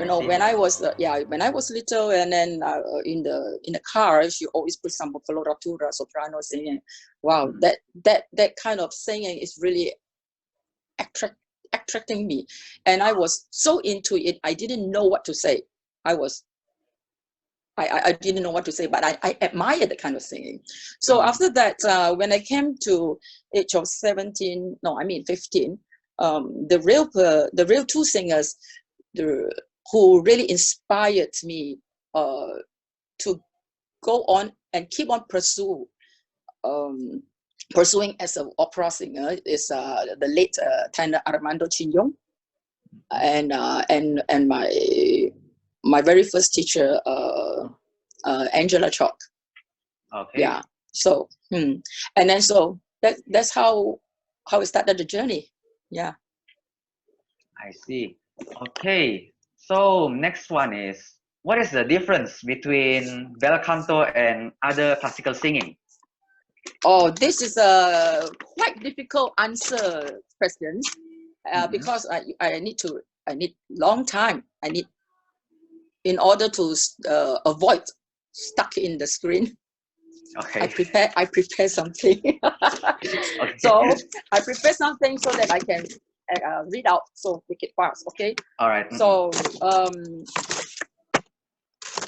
You know, when I was when I was little, and then in the car, she always put some coloratura, soprano singing. Wow, that kind of singing is really attracting me, and I was so into it. I didn't know what to say. I didn't know what to say, but I admired the kind of singing. So after that, when I came to age of 17, no, I mean 15, the real two singers who really inspired me to go on and keep on pursuing as an opera singer is the late tenor Armando Chinyong, and my very first teacher, Angela Chalk. Okay. Yeah. So, and then so that's how it started the journey. Yeah. I see. Okay. So next one is, what is the difference between bel canto and other classical singing? Oh, this is a quite difficult question because I need long time. In order to avoid stuck in the screen. Okay. I prepare something. Okay. So I prepare something so that I can read out, so make it fast. Okay. All right. So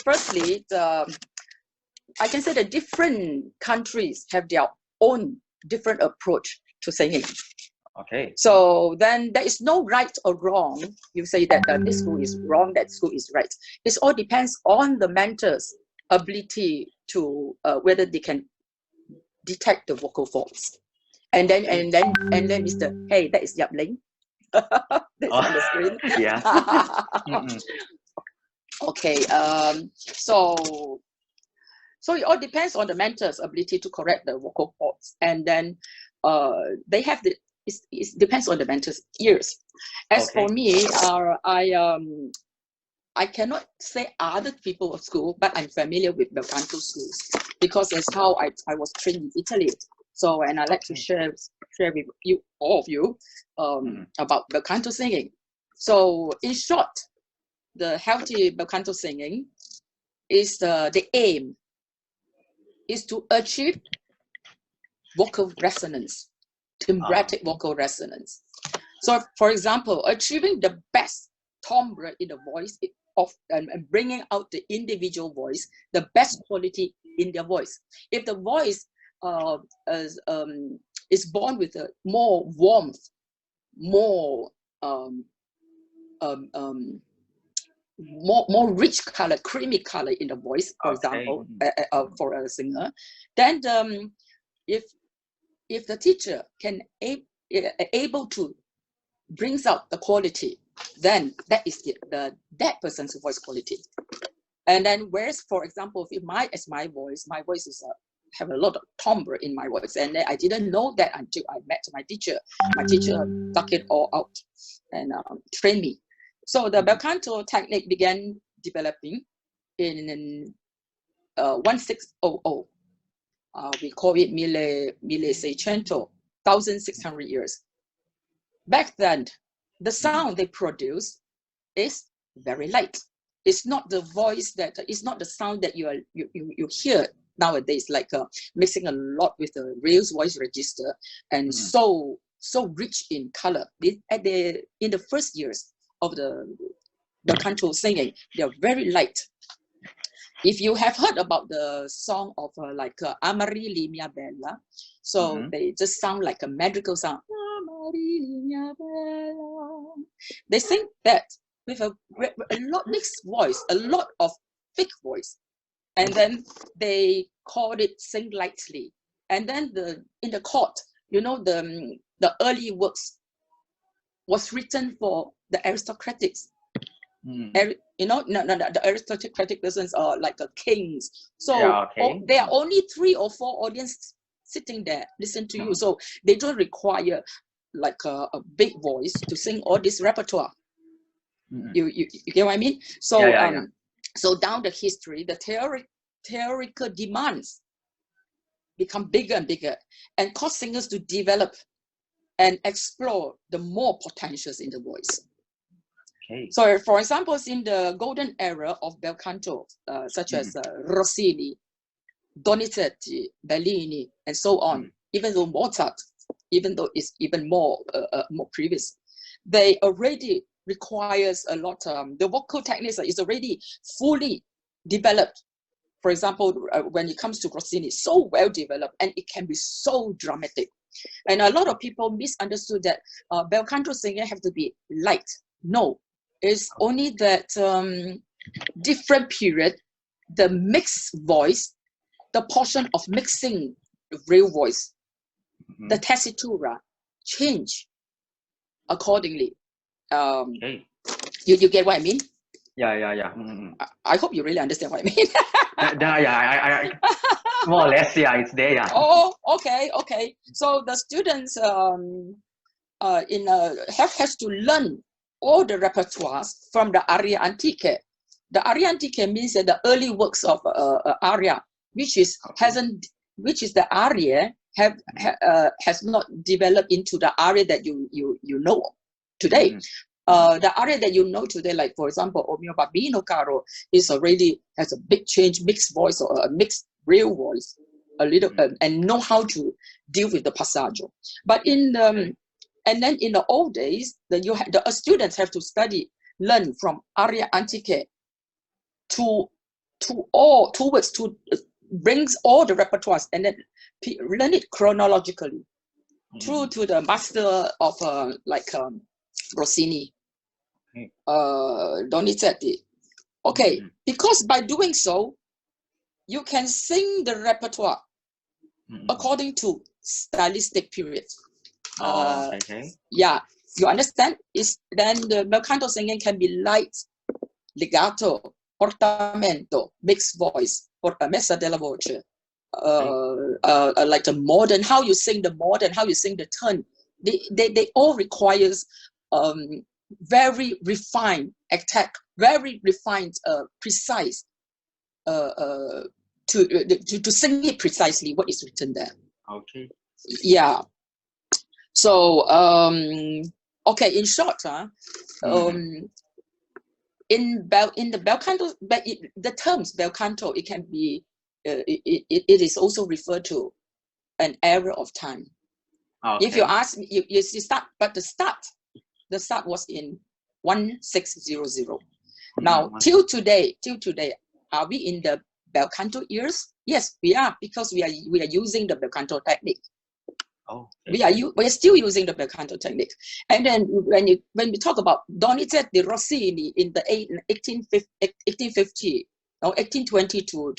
firstly, I can say that different countries have their own different approach to singing. Okay. So then there is no right or wrong. You say that this school is wrong, that school is right. It all depends on the mentor's ability to whether they can detect the vocal faults. And then Mr. Hey, that is Yap Ling. That's on the screen. Yeah. Okay. So it all depends on the mentor's ability to correct the vocal faults, and then they have the. It depends on the mentor's ears. As for me, I cannot say other people of school, but I'm familiar with Belcanto schools because that's how I was trained in Italy. So, and I like to share with you, all of you, about Belcanto singing. So, in short, the healthy Belcanto singing is the aim is to achieve vocal resonance, timbratic vocal resonance. So, for example, achieving the best timbre in the voice and bringing out the individual voice, the best quality in their voice. If the voice is born with a more warmth, more more rich color, creamy color in the voice, for example, for a singer, then if the teacher can able to brings out the quality, then that is that person's voice quality. And then whereas, for example, if my voice is have a lot of timbre in my voice, and I didn't know that until I met my teacher. My teacher took it all out and trained me. So the Belcanto technique began developing in 1600. We call it 1600, 1,600 years. Back then, the sound they produce is very light. It's not the voice it's not the sound that you hear nowadays, like mixing a lot with the real voice register, and so rich in color. In the first years of the Belcanto singing, they are very light. If you have heard about the song of Amari Mia Bella, so they just sound like a madrigal sound. They sing that with a lot mixed voice, a lot of thick voice, and then they called it sing lightly. And then in the court, the early works was written for the aristocrats. The aristocratic persons are like kings. So there are only 3 or 4 audience sitting there listen to you. So they don't require like a big voice to sing all this repertoire. You get what I mean? So so down the history, the theoretical demands become bigger and bigger, and cause singers to develop and explore the more potentials in the voice. Okay. So, for example, in the golden era of Belcanto, such as Rossini, Donizetti, Bellini, and so on, even though Mozart, even though it's even more previous, they already requires a lot. The vocal techniques is already fully developed. For example, when it comes to Rossini, so well developed, and it can be so dramatic. And a lot of people misunderstood that Belcanto singing have to be light. No, it's only that different period, the mixed voice, the portion of mixing the real voice, the tessitura change accordingly. Okay. You get what I mean? Yeah. I hope you really understand what I mean. I more or less, yeah, it's there, yeah. Oh, okay. So the students has to learn all the repertoires from the aria antiche. The aria antiche means that the early works of aria, which is the aria has not developed into the aria that you know today. The aria that you know today, like for example, O mio bambino caro, is already has a big change, mixed voice or a mixed real voice, a little, and know how to deal with the passaggio. But and then in the old days, the students have to learn from aria antiche towards brings all the repertoires and then learn it chronologically through to the master of Rossini, Donizetti. Okay, because by doing so, you can sing the repertoire according to stylistic periods. Yeah, you understand? Then the Belcanto singing can be light, legato, portamento, mixed voice, or messa della voce. Like the modern, how you sing the modern, how you sing the turn. They all requires very refined attack, very refined, precise, to sing it precisely what is written there. Okay. Yeah. So okay, in short, in the Belcanto, but the terms Belcanto, it can be it is also referred to an era of time. Okay. If you ask me, you start, but the start was in 1600. Now till today, are we in the Belcanto years? Yes, we are, because we are using the Belcanto technique. Oh, we are still using the Belcanto technique. And then when we talk about Donizetti, Rossini in the 1850, no, 1820 to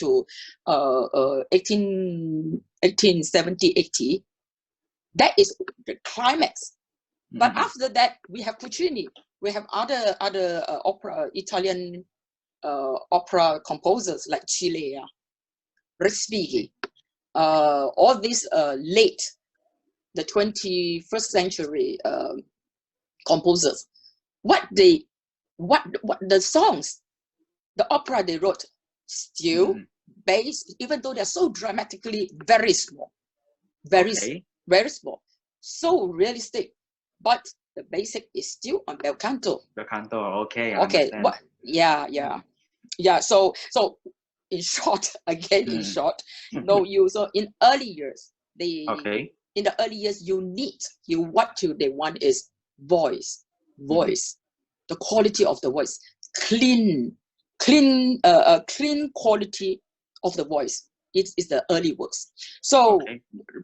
1870, 80, that is the climax. But after that, we have Puccini, we have other Italian opera composers like Cilea, Respighi, all these late the 21st century composers. What the songs, the opera they wrote, still based, even though they're so dramatically very small, very small, so realistic, but the basic is still on Belcanto. Okay. What? Yeah. So in short, again, in short, no, so in early years, in the early years, they want is voice, the quality of the voice, clean quality of the voice. It's the early works. So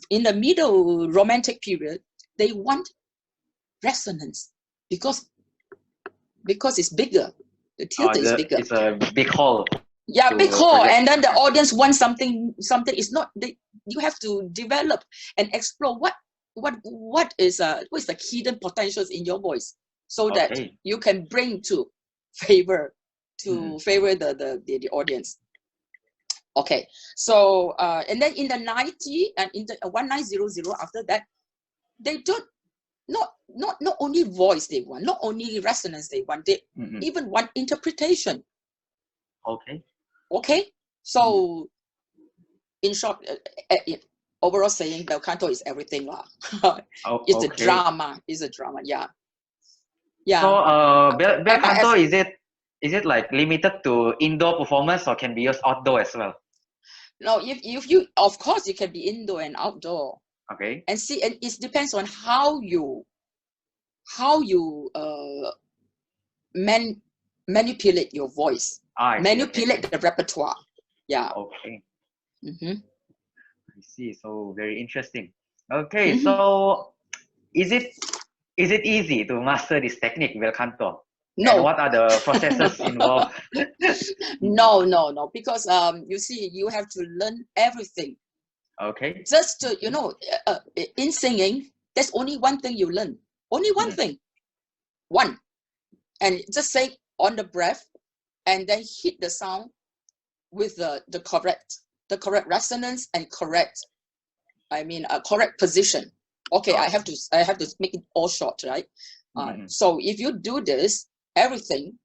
in the middle Romantic period, they want resonance because it's bigger. The theater is bigger. It's a big hall. Yeah, big hall, and then the audience wants something is not. You have to develop and explore what is the hidden potentials in your voice, so that you can bring to favor the audience. Okay, so and then in the 90 and in the 1900, after that, they don't not only voice they want, not only resonance they want, they even want interpretation. Okay, so in short, overall saying, Belcanto is everything lah. It's a drama. Yeah. Yeah. So Am I Belcanto, is it like limited to indoor performance or can be used outdoor as well? No, if you, of course, you can be indoor and outdoor. Okay. And see, and it depends on how you manipulate your voice, Ah, I see. manipulate the repertoire. Yeah. Okay. Mm-hmm. I see. So very interesting. Okay, so is it easy to master this technique, Belcanto? And No. what are the processes involved? No, because you see, you have to learn everything. Okay. Just to, you know, in singing, there's only one thing you learn. Only one thing. One. And just say on the breath, and then hit the sound with the correct resonance and correct position. Okay, I have to make it all short, right? So if you do this, everything,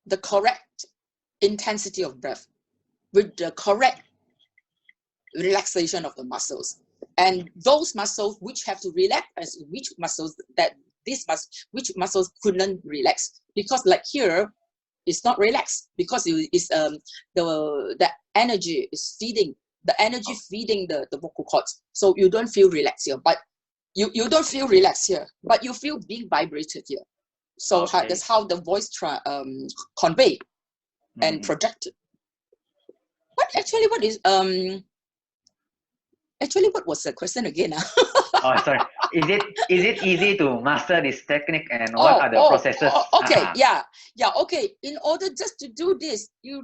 the correct intensity of breath with the correct relaxation of the muscles, and those muscles which have to relax, and which muscles couldn't relax, because like here it's not relaxed, because the energy is feeding the vocal cords, so you don't feel relaxed here, but you don't feel relaxed here, but you feel being vibrated here. So that's how the voice convey and projected. But actually, what was the question again? Oh, sorry. Is it easy to master this technique, and what are the processes? Okay, yeah, okay. In order just to do this, you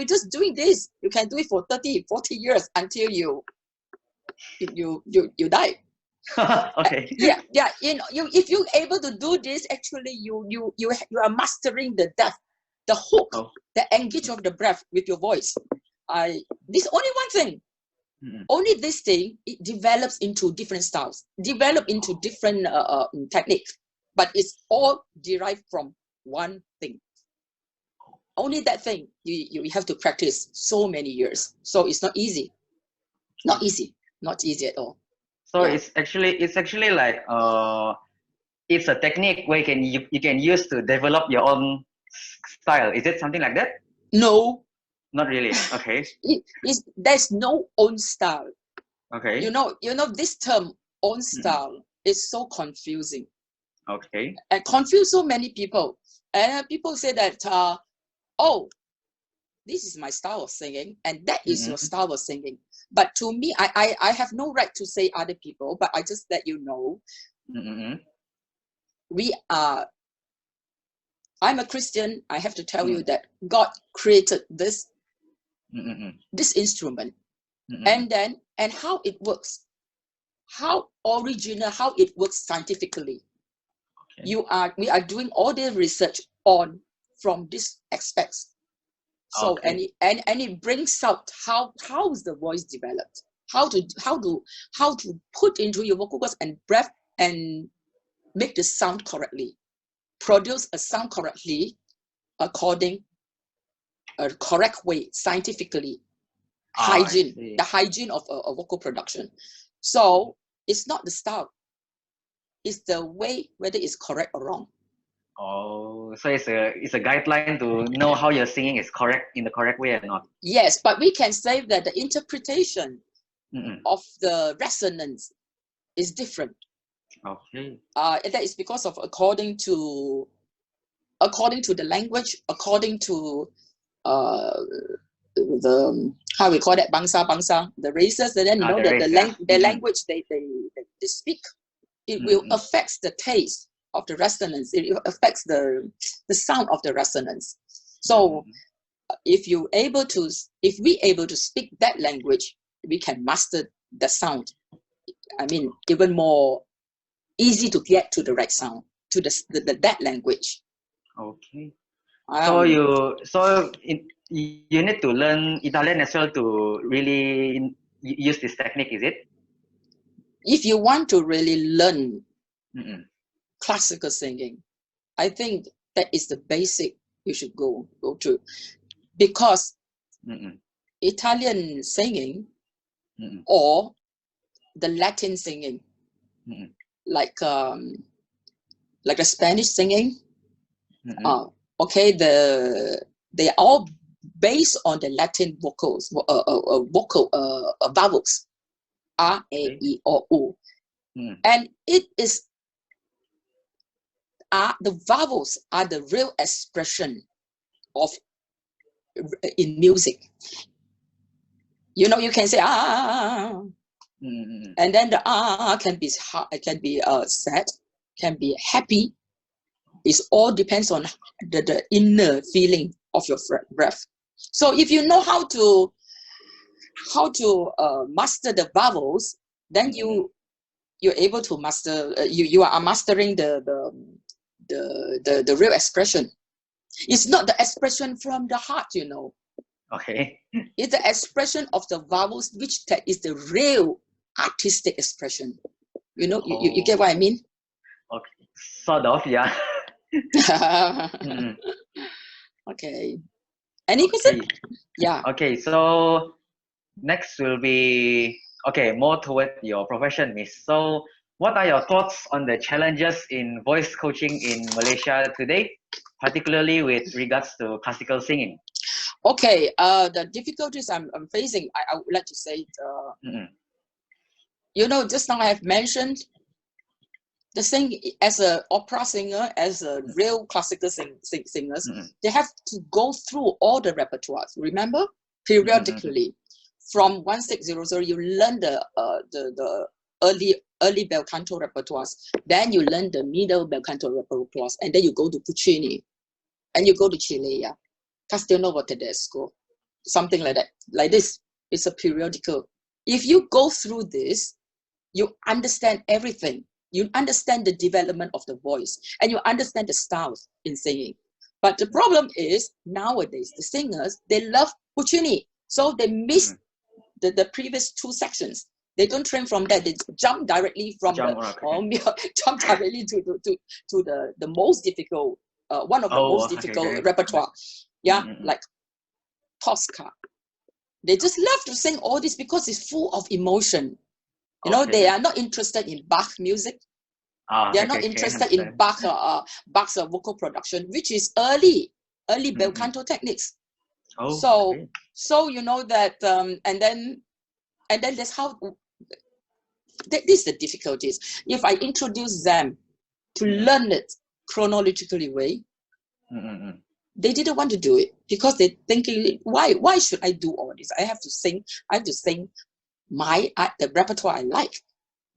just doing this. You can do it for 30, 40 years until you die. Okay. Yeah. If you're able to do this, actually, you are mastering the depth, the hook, the engage of the breath with your voice. This only one thing. Only this thing, it develops into different styles, develop into different techniques, but it's all derived from one thing. Only that thing you have to practice so many years. So it's not easy. Not easy at all. So it's actually like it's a technique where you can use to develop your own style. Is it something like that? No. Not really. Okay. There's no own style. Okay. You know this term own style is so confusing. Okay. And confuse so many people. And people say that oh, this is my style of singing, and that is your style of singing. But to me, I have no right to say other people, but I just let you know. I'm a Christian. I have to tell you that God created this instrument, and how it works, how it works scientifically. Okay. We are doing all the research from these aspects. So okay. and it brings out how is the voice developed, how to put into your vocal cords and breath and make the sound correctly, produce a sound correctly according a correct way, scientifically, the hygiene of a vocal production. So it's not the style, it's the way, whether it's correct or wrong. Oh, so it's a guideline to know how your singing is correct in the correct way or not. Yes, but we can say that the interpretation of the resonance is different. Okay. That is because of according to the language, according to the how we call that bangsa, the races, and then the language they speak, it will affect the taste of the resonance. It affects the sound of the resonance. So if we able to speak that language, we can master the sound. I mean, even more easy to get to the right sound, to that language. Okay. So you need to learn Italian as well to really use this technique, is it? If you want to really learn classical singing, I think that is the basic you should go to, because Italian singing or the Latin singing, like like the Spanish singing. Mm-hmm. Okay, they all based on the Latin vocals, vowels, R, A, Okay. E, O, U. And it is the vowels are the real expression of in music. You know, you can say and then the can be sad, can be happy. It all depends on the inner feeling of your breath. So if you know how to master the vowels, then you're able to master. You are mastering the real expression. It's not the expression from the heart, you know. Okay. It's the expression of the vowels, which that is the real artistic expression. You know, you get what I mean? Okay. Sort of, yeah. Okay. Any question? Yeah. Okay, so next will be, okay, more toward your profession, Miss. So what are your thoughts on the challenges in voice coaching in Malaysia today, particularly with regards to classical singing? Okay, the difficulties I'm facing, I would like to say, you know, just now I have mentioned the thing as an opera singer, as a real classical singers, they have to go through all the repertoires. Remember, periodically, from 1600, you learn the early Belcanto repertoires. Then you learn the middle Belcanto repertoires, and then you go to Puccini, and you go to Chile, Castelnuovo Tedesco, something like that. Like this, it's a periodical. If you go through this, you understand everything. You understand the development of the voice, and you understand the styles in singing. But the problem is, nowadays, the singers, they love Puccini. So they miss the previous two sections. They don't train from that. They jump directly from jump directly to the most difficult, one of the most difficult repertoire. Yeah, like Tosca. They just love to sing all this because it's full of emotion. You know, they are not interested in Bach music. They are not interested in Bach's vocal production, which is early Belcanto techniques. So you know that, and then that's how. This is the difficulties. If I introduce them to learn it chronologically way, they didn't want to do it because they're thinking, why should I do all this? I have to sing the repertoire I like.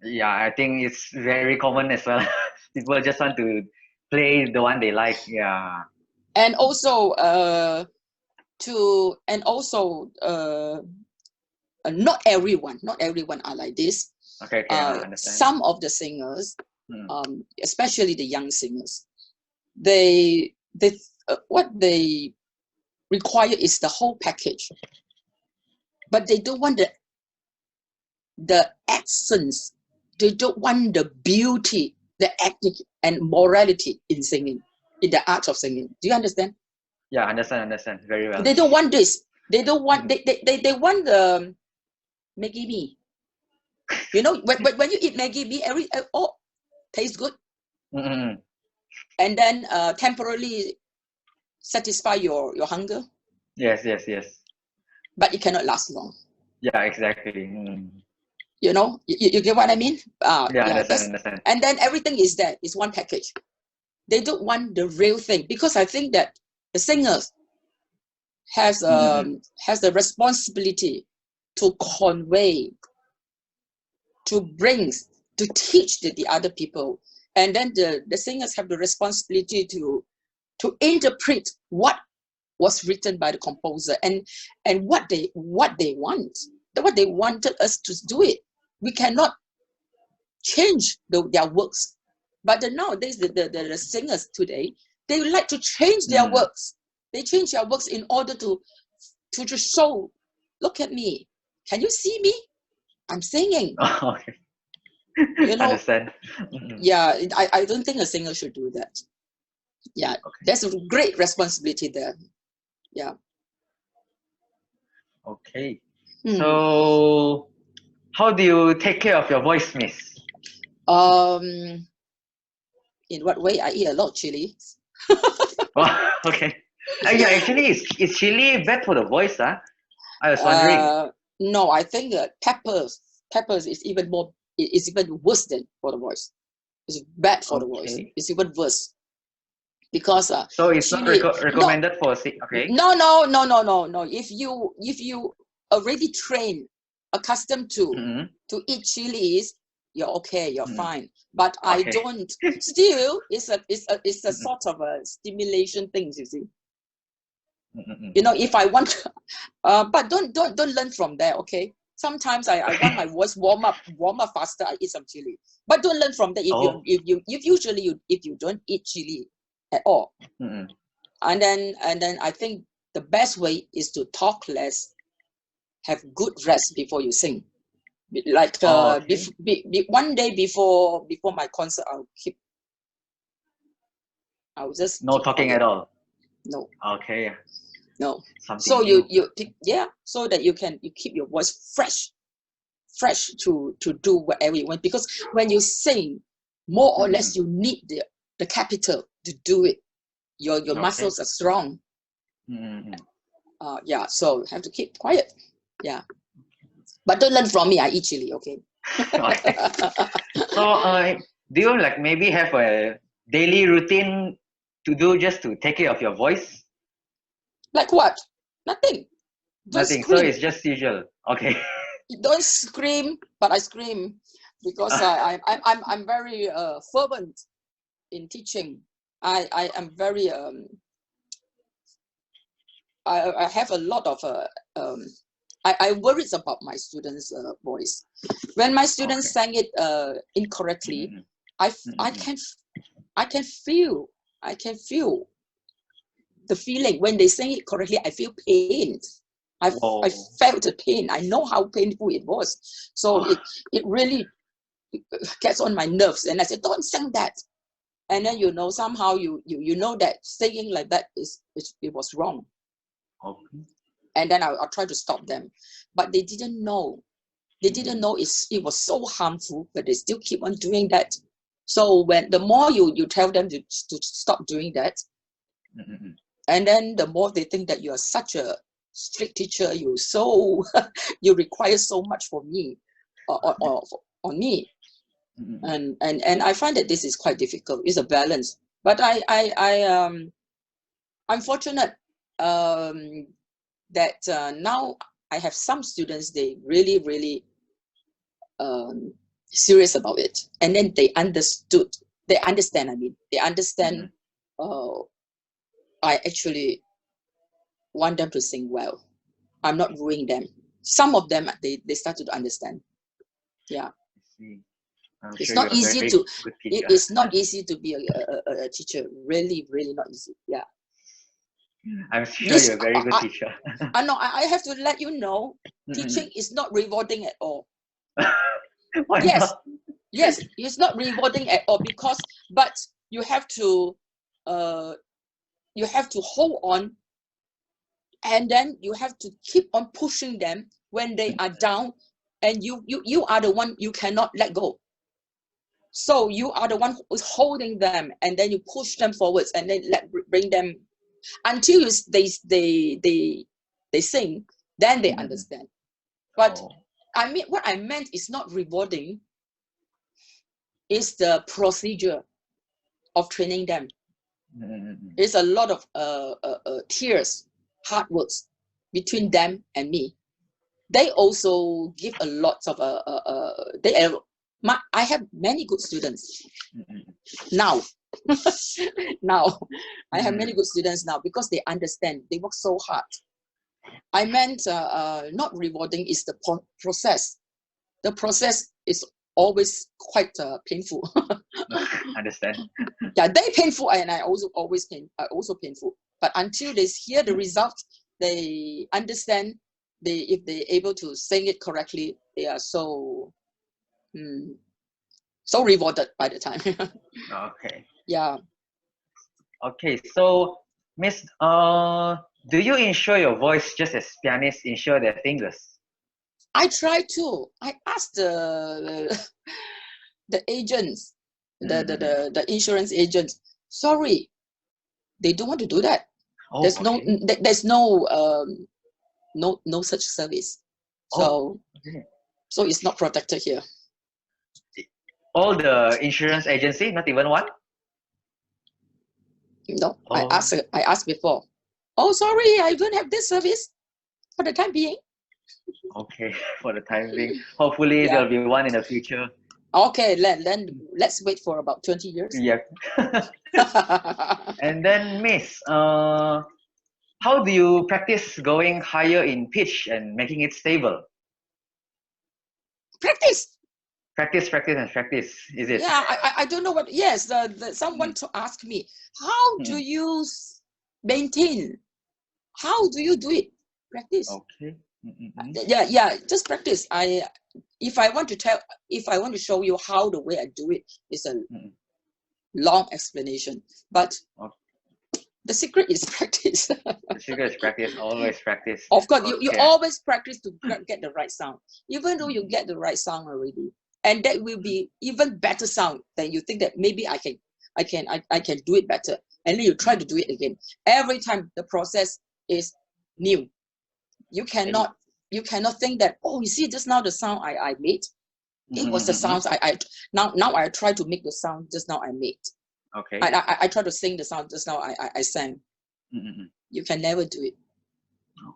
Yeah, I think it's very common as well. People just want to play the one they like. Yeah. And also not everyone are like this. Okay, I understand. Some of the singers, especially the young singers, they what they require is the whole package, but they don't want the essence. They don't want the beauty, the ethic and morality in singing, in the art of singing. Do you understand? Yeah, understand very well. They don't want this. They don't want. They want the Maggie mee. You know, when you eat Maggie mee, tastes good, and then temporarily satisfy your hunger. Yes. But it cannot last long. Yeah, exactly. You know, you get what I mean? Understand. And then everything is there. It's one package. They don't want the real thing, because I think that the singers has the responsibility to convey, to bring, to teach the other people, and then the singers have the responsibility to interpret what was written by the composer and what they want, what they wanted us to do it. We cannot change their works. But nowadays, the singers today, they would like to change their works. They change their works in order to just show, look at me. Can you see me? I'm singing. Okay. You know, understand. Yeah, I don't think a singer should do that. Yeah, there's a great responsibility there. Yeah. Okay. So, how do you take care of your voice, Miss? In what way? I eat a lot of chili. Oh, okay. Yeah, actually, is chili bad for the voice? Huh? I was wondering. No, I think peppers is even more. It's even worse than for the voice. It's bad for the voice. Okay. It's even worse because So it's not chili. No, recommended for sick. Okay. no. If you already trained, accustomed Mm-hmm. to eat chilies, you're okay. You're Mm-hmm. fine. But I Okay. don't. Still, it's a Mm-hmm. sort of a stimulation thing. You see. Mm-hmm. You know, if I want, but don't learn from there. Okay. Sometimes I want my voice warm up faster. I eat some chili, but don't learn from that. Oh. If usually if you don't eat chili at all, Mm-hmm. and then I think the best way is to talk less, have good rest before you sing. Like Oh, okay. one day before my concert, I'll just No keep talking at quiet. all. No, Okay. no. Something So new. so that you keep your voice fresh to do whatever you want, because when you sing, more or less you need the capital to do it. Your Okay. muscles are strong. Mm-hmm. Yeah, so have to keep quiet. Yeah, but don't learn from me. I eat chili. Okay. Okay. So, do you like maybe have a daily routine to do just to take care of your voice? Like what? Nothing. Don't Nothing. So scream. it's just usual. Okay. Don't scream. But I scream because I'm very fervent in teaching. I am very I have a lot of I worries about my students' voice. When my students Okay. sang it incorrectly, Mm-hmm. I Mm-hmm. can feel the feeling when they sing it correctly. I feel pain. I Whoa. felt the pain. I know how painful it was. So Oh. it really gets on my nerves. And I said, don't sing that. And then somehow you know that singing like that it was wrong. Okay. And then I'll try to stop them, but they didn't know. They didn't know it was so harmful, but they still keep on doing that. So when the more you tell them to stop doing that, Mm-hmm. and then the more they think that you are such a strict teacher, you require so much for me, or on me, Mm-hmm. and I find that this is quite difficult. It's a balance, but I'm fortunate that now I have some students, they really serious about it, and then they understand. I mean, they understand. I actually want them to sing well. I'm not ruining them. Some of them they started to understand. Yeah, See. I'm it's sure not you're a easy very to. good teacher. It's not easy to be a teacher. Really not easy. Yeah. I'm sure This you're a very good teacher. I know. I have to let you know. Mm-hmm. Teaching is not rewarding at all. Why Yes, not? yes, it's not rewarding at all, but you have to hold on, and then you have to keep on pushing them when they are down, and you are the one you cannot let go. So you are the one who's holding them, and then you push them forwards, and then bring them until they sing, then they understand. But I mean, what I meant is not rewarding. Is the procedure of training them. It's a lot of tears, hard works between them and me. They also give a lot of I have many good students now. Now I have many good students now because they understand. They work so hard. I meant not rewarding is the process. The process is always quite painful. Understand. Yeah, they painful, and I also painful. But until they hear the result, they understand. If they're able to sing it correctly, they are so rewarded by the time. Okay. Yeah, Okay. So, Miss, do you ensure your voice just as pianists ensure their fingers? I try to. I asked the agents. the insurance agent, sorry, they don't want to do that. Oh, There's okay. no such service. Oh, So okay. so it's not protected here. All the insurance agency, not even one? No, Oh, I asked before. Oh, sorry, I don't have this service for the time being. okay. For the time being. Hopefully Yeah. there'll be one in the future. Okay, let's wait for about 20 years. Yeah. And then Miss, how do you practice going higher in pitch and making it stable? Practice. Practice, practice, and practice. Is it? Yeah, I don't know what. Yes, someone to ask me, how do you maintain? How do you do it? Practice. Okay. Yeah, just practice. If I want to show you how the way I do it, it's a long explanation. But the secret is practice. The secret is practice. Always practice. Of course, Okay. you always practice to get the right sound. Even though you get the right sound already, and that will be even better sound, then you think that maybe I can do it better, and then you try to do it again. Every time the process is new. You cannot think that, oh, you see just now the sound I made, it was the sounds now I try to make the sound just now I made. Okay. I try to sing the sound just now I sang. You can never do it.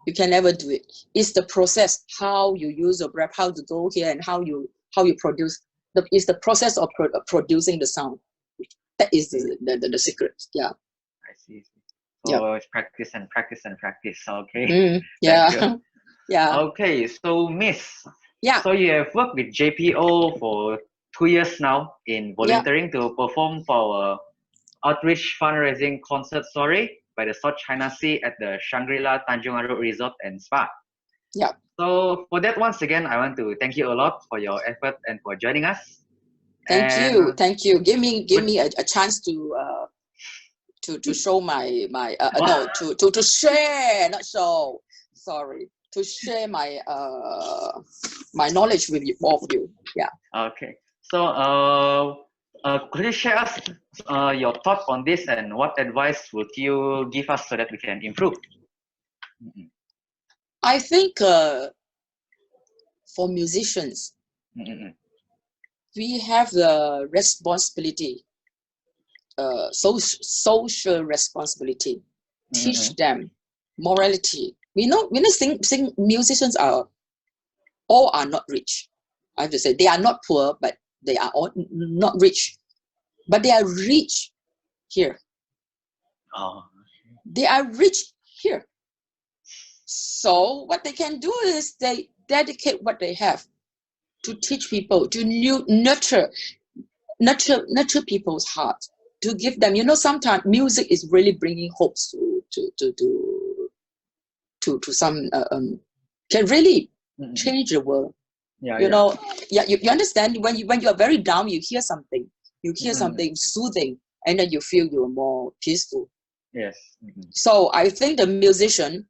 You can never do it. It's the process, how you use your breath, how to go here, and how you produce. It's the process of producing the sound. That is the secret. Yeah. I see. So it's practice and practice and practice. Okay. Yeah. Yeah. Okay. So Miss. Yeah. So you have worked with JPO for 2 years now in volunteering to perform for our outreach fundraising concert story by the South China Sea at the Shangri-La Tanjung Aru Resort and Spa. Yeah. So for that, once again, I want to thank you a lot for your effort and for joining us. Thank you. Give me a chance to show to share, not show. Sorry, to share my my knowledge with you, all of you. Yeah. Okay. So could you share us your thoughts on this and what advice would you give us so that we can improve? I think for musicians, we have the responsibility, social responsibility. Teach them morality. We know sing musicians are not rich. I have to say they are not poor, but they are all not rich. But they are rich here. They are rich here. So what they can do is they dedicate what they have to teach people, to nurture people's heart, to give them. Sometimes music is really bringing hopes to some can really change the world. You understand when you are very down, you hear something soothing, and then you feel you're more peaceful. Yes. So I think the musician,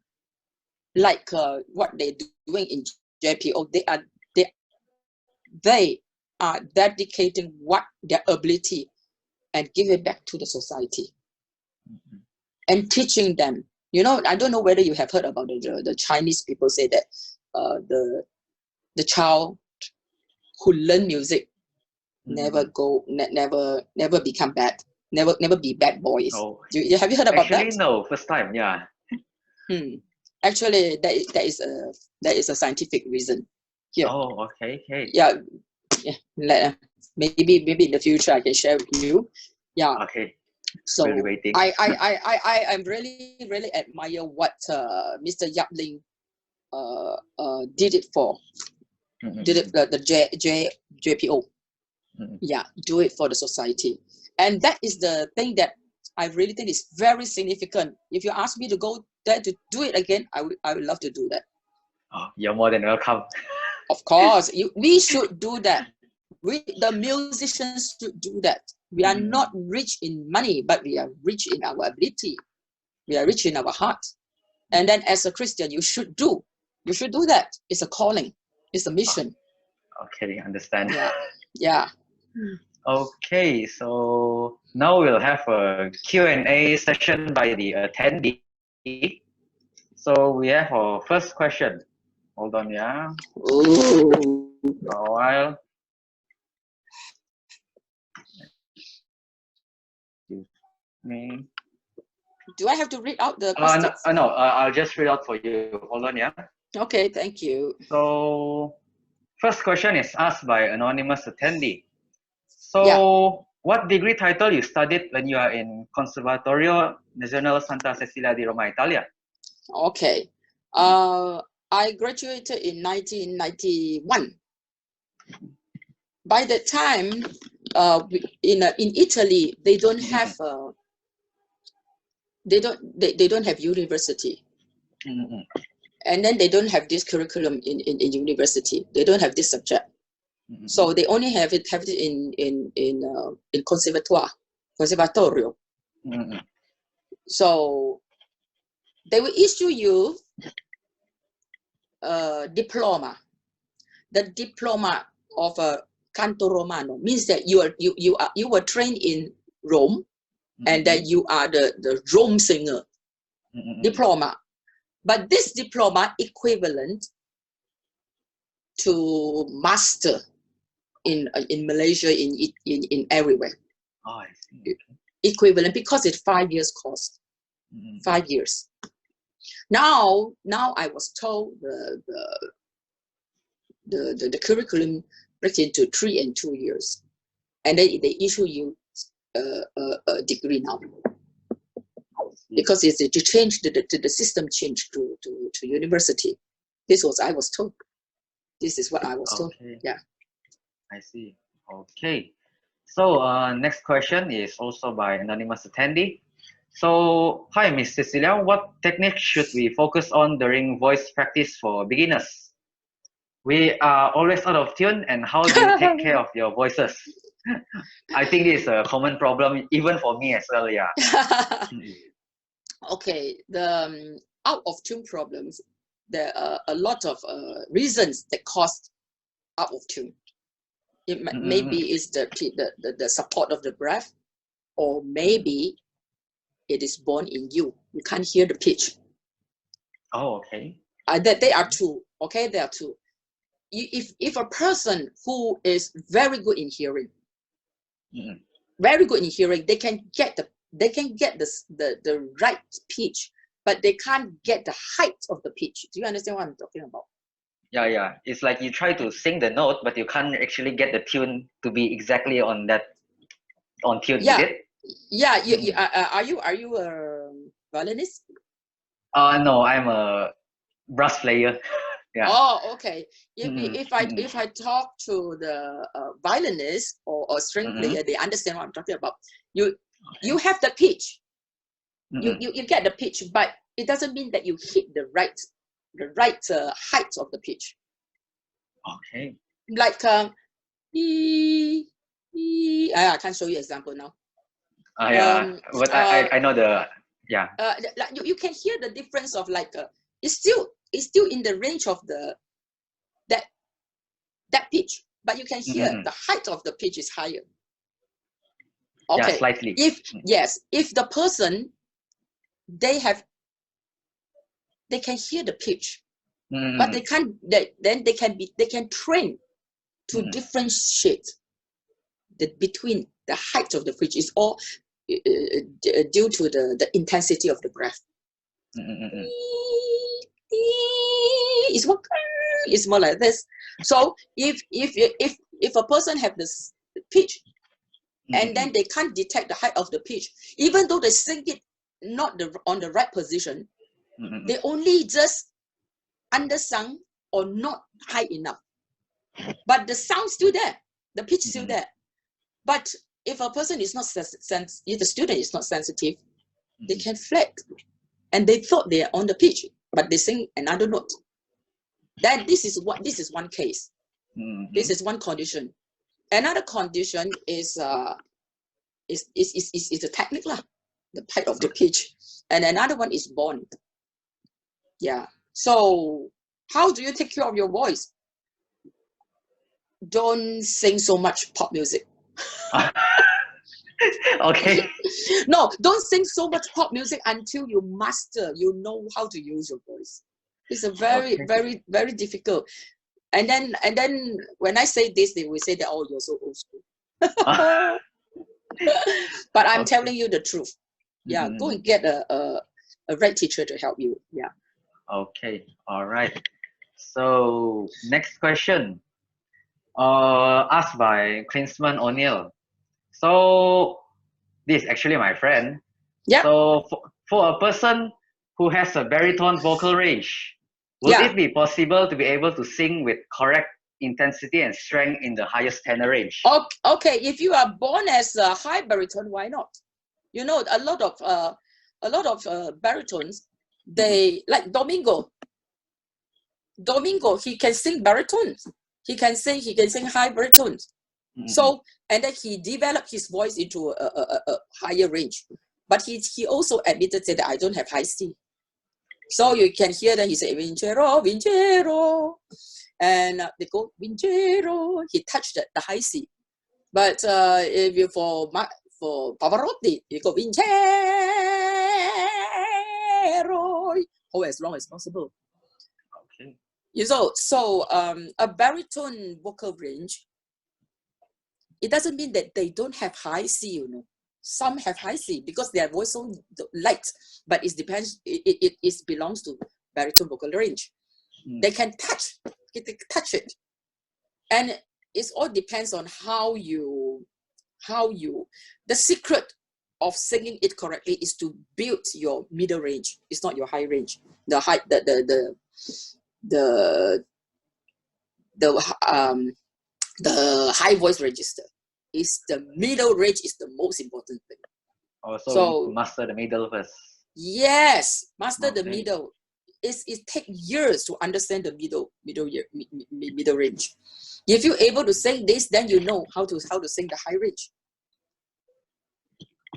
like what they're doing in JPO, they are dedicating what their ability and give it back to the society, and teaching them. I don't know whether you have heard about the Chinese people say that the child who learn music never become bad, never be bad boys. Have you heard about that? Actually, no, first time. Yeah. Actually, there is a scientific reason here. Oh, okay. Yeah. Maybe in the future I can share with you. Yeah. Okay. So we'll be waiting. I really admire what Mr. Yap Ling did it for. Did it the JPO. Yeah, do it for the society, and that is the thing that I really think is very significant. If you ask me to go there to do it again, I would love to do that. Oh, you're more than welcome. Of course, we should do that. The musicians should do that. We are not rich in money, but we are rich in our ability. We are rich in our heart. And then as a Christian, you should do that. It's a calling. It's a mission. Okay, understand. Yeah. Okay, so now we'll have a Q&A session by the attendee. So we have our first question. Hold on, yeah. Ooh. A while. Excuse me. Do I have to read out the questions? No, I'll just read out for you. Hold on, yeah. Okay, thank you. So, first question is asked by anonymous attendee. So, Yeah. what degree title you studied when you are in Conservatorio Nazionale Santa Cecilia di Roma, Italia? Okay. I graduated in 1991. By that time, in Italy, they don't have they don't have university, and then they don't have this curriculum in university. They don't have this subject, so they only have it in conservatorio. So they will issue you a diploma. The diploma of a canto romano means that you were trained in Rome, and that you are the Rome singer. Diploma. But this diploma equivalent to master in Malaysia, in everywhere. Oh, I see. Equivalent, because it's 5 years course. 5 years. Now I was told the curriculum breaks into 3 and 2 years, and they issue you a degree now, because it's to change the system changed to university. This was I was told. This is what I was told. Yeah. I see. Okay. So next question is also by anonymous attendee. So, hi, Miss Cecilia. What technique should we focus on during voice practice for beginners? We are always out of tune, and how do you take care of your voices? I think this is a common problem even for me as well. Yeah. Okay, the out of tune problems. There are a lot of reasons that cause out of tune. It maybe is the support of the breath, or maybe it is born in you. You can't hear the pitch. Oh, okay. That they are two. Okay, there are two. If a person who is very good in hearing, very good in hearing, they can get the right pitch, but they can't get the height of the pitch. Do you understand what I'm talking about? Yeah. It's like you try to sing the note, but you can't actually get the tune to be exactly on tune. Yeah. Is it? Yeah. Are you a violinist? No, I'm a brass player. Yeah. Oh, okay. If I talk to the violinist or string player, they understand what I'm talking about. You have the pitch. You get the pitch, but it doesn't mean that you hit the right height of the pitch. Okay. Like I can't show you example now. Yeah, but I know the like you can hear the difference of like it's still in the range of that pitch, but you can hear the height of the pitch is higher. Okay. Yeah, slightly. If the person they can hear the pitch, but they can't. Then they can train to differentiate between the height of the pitch. Is all due to the intensity of the breath. It's more like this. So if a person have this pitch, and then they can't detect the height of the pitch, even though they sing it not on the right position, they only just undersung or not high enough, but the sound still there, the pitch still there. But if a person is not if the student is not sensitive, they can flex, and they thought they are on the pitch, but they sing another note. Then this is one case. This is one condition. Another condition is the technique lah, the height of the pitch, and another one is born. Yeah. So how do you take care of your voice? Don't sing so much pop music. Okay. No, don't sing so much pop music until you master, you know how to use your voice. It's a very, Okay. very, very difficult. And then when I say this, they will say that, oh, you're so old school. But I'm Okay. telling you the truth. Yeah, go and get a right teacher to help you. Yeah. Okay. All right. So next question, asked by Klinsman O'Neill. So this is actually my friend. Yeah. So for a person who has a baritone vocal range, would Yeah. it be possible to be able to sing with correct intensity and strength in the highest tenor range? Okay, if you are born as a high baritone, why not? You know, a lot of baritones, they like Domingo. Domingo, he can sing baritones. He can sing high baritones. So, and then he developed his voice into a higher range. But he also admitted that I don't have high C. So you can hear that he say Vincero, Vincero. And they go Vincero. He touched the high C. But if you for Pavarotti, you go Vincero. Hold as long as possible. Okay. So a baritone vocal range, it doesn't mean that they don't have high C, you know. Some have high C because their voice so light, but it depends, it belongs to baritone vocal range. They can touch it. And it all depends on how you, the secret of singing it correctly is to build your middle range. It's not your high range. The high, the high voice register is the middle range is the most important thing. So master the middle first. Yes, master the middle. It takes years to understand the middle range. If you're able to sing this, then you know how to sing the high range.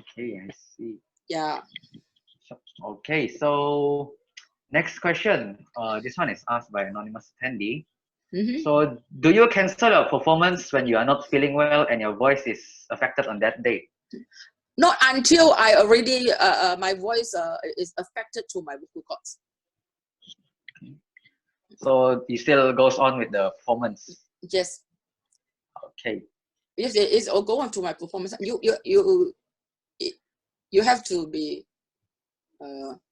Okay, I see. Yeah. Okay, so next question. This one is asked by anonymous attendee. So, do you cancel your performance when you are not feeling well and your voice is affected on that day? Not until I already my voice is affected to my vocal cords. So you still goes on with the performance. Yes. Okay. Yes, it is. Or go on to my performance. You have to be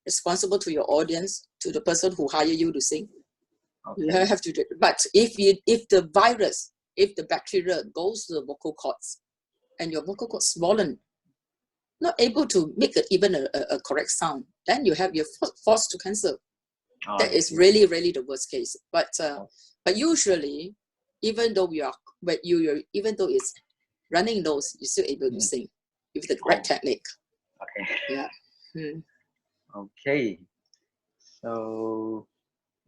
responsible to your audience, to the person who hire you to sing. Okay. You have to do it. But if the virus, if the bacteria goes to the vocal cords and your vocal cords swollen, not able to make even a correct sound, then you're forced to cancel. That is really, really the worst case. But usually, even though even though it's running nose, you're still able to sing with the correct technique. Okay. Yeah. Okay. So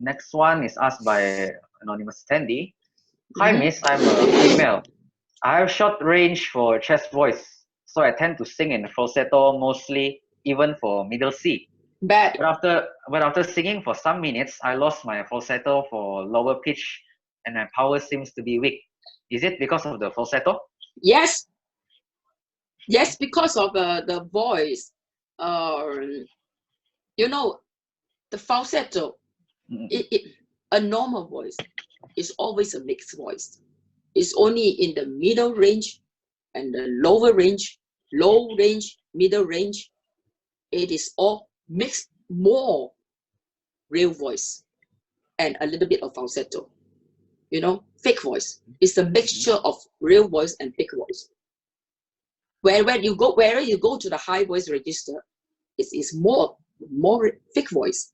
next one is asked by anonymous attendee. Hi, miss. I'm a female. I have short range for chest voice, so I tend to sing in falsetto mostly, even for middle C. Bad. But after singing for some minutes, I lost my falsetto for lower pitch, and my power seems to be weak. Is it because of the falsetto? Yes. Yes, because of the voice. You know, the falsetto. A normal voice is always a mixed voice. It's only in the middle range and the lower range, low range, middle range. It is all mixed, more real voice and a little bit of falsetto. You know, fake voice. It's a mixture of real voice and fake voice. Wherever you go to the high voice register, it is more fake voice.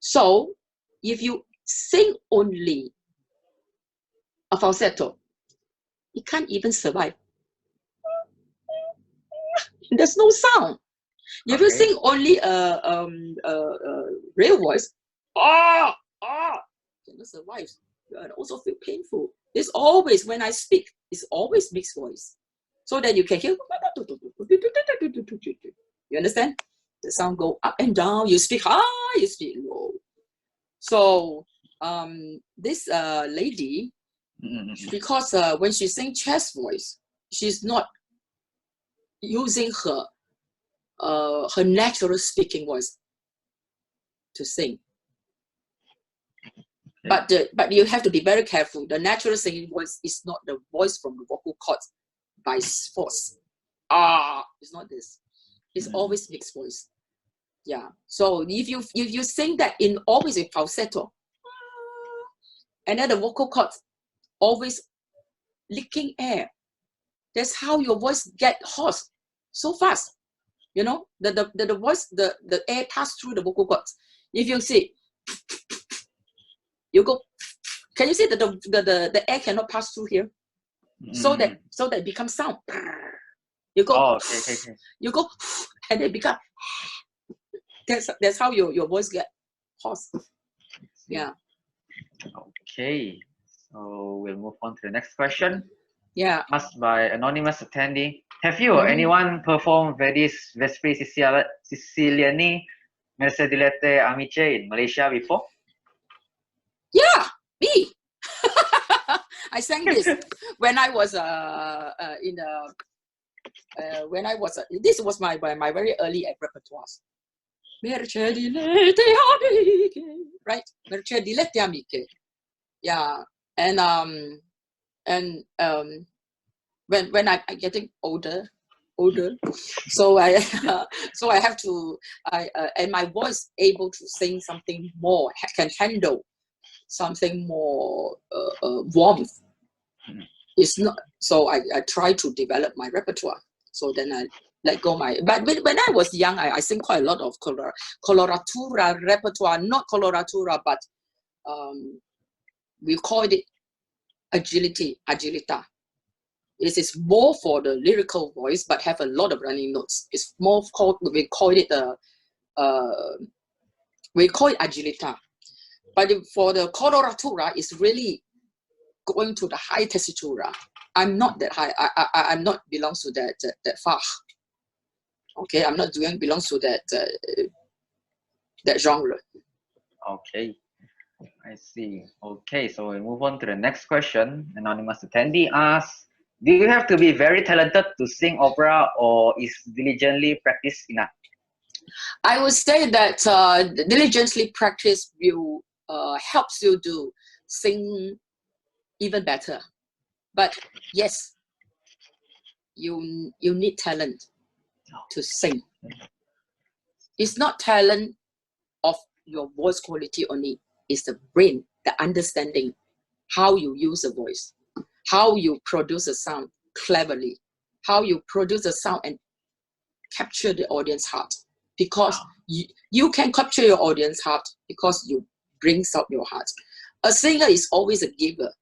So if you sing only a falsetto, it can't even survive. There's no sound. If you sing only a real voice, cannot survive. And also feel painful. It's always, when I speak, it's always mixed voice. So that you can hear. You understand? The sound go up and down. You speak high, you speak low. So this lady, because when she sings chest voice, she's not using her natural speaking voice to sing. But you have to be very careful. The natural singing voice is not the voice from the vocal cords by force. It's not this. It's always mixed voice. Yeah. So if you sing that in always with falsetto, and then the vocal cords always leaking air, that's how your voice get hoarse so fast. You know, the voice, the air pass through the vocal cords. If you see, you go, can you see that the air cannot pass through here? So that it becomes sound. You go, you go, and it becomes. That's how your voice get hoarse. Yeah. Okay. So we'll move on to the next question. Yeah. Asked by anonymous attendee. Have you or anyone performed Vedis Vespri Siciliani Merce Dilette Amice in Malaysia before? Yeah, me. I sang this when I was this was my very early repertoires. Merce Dilette Amiche, right? Merce Dilette Amiche. Yeah, and when I'm getting older, so I have to and my voice able to sing something more, can handle something more warmth. It's not, so I try to develop my repertoire. So then I let go but when I was young, I sing quite a lot of coloratura repertoire, not coloratura, but we called it agilita. It is more for the lyrical voice, but have a lot of running notes. It's more called, we call it agilita. But for the coloratura, it's really going to the high tessitura. I'm not that high. I'm not belongs to that far. Okay, I'm not belongs to that genre. Okay, I see. Okay, so we move on to the next question. Anonymous attendee asks, do you have to be very talented to sing opera, or is diligently practice enough? I would say that diligently practice will helps you to sing even better. But yes, you need talent to sing. It's not talent of your voice quality only. It's the brain, the understanding, how you use a voice, how you produce a sound cleverly, how you produce a sound and capture the audience heart. Because you can capture your audience heart because you brings out your heart. A singer is always a giver.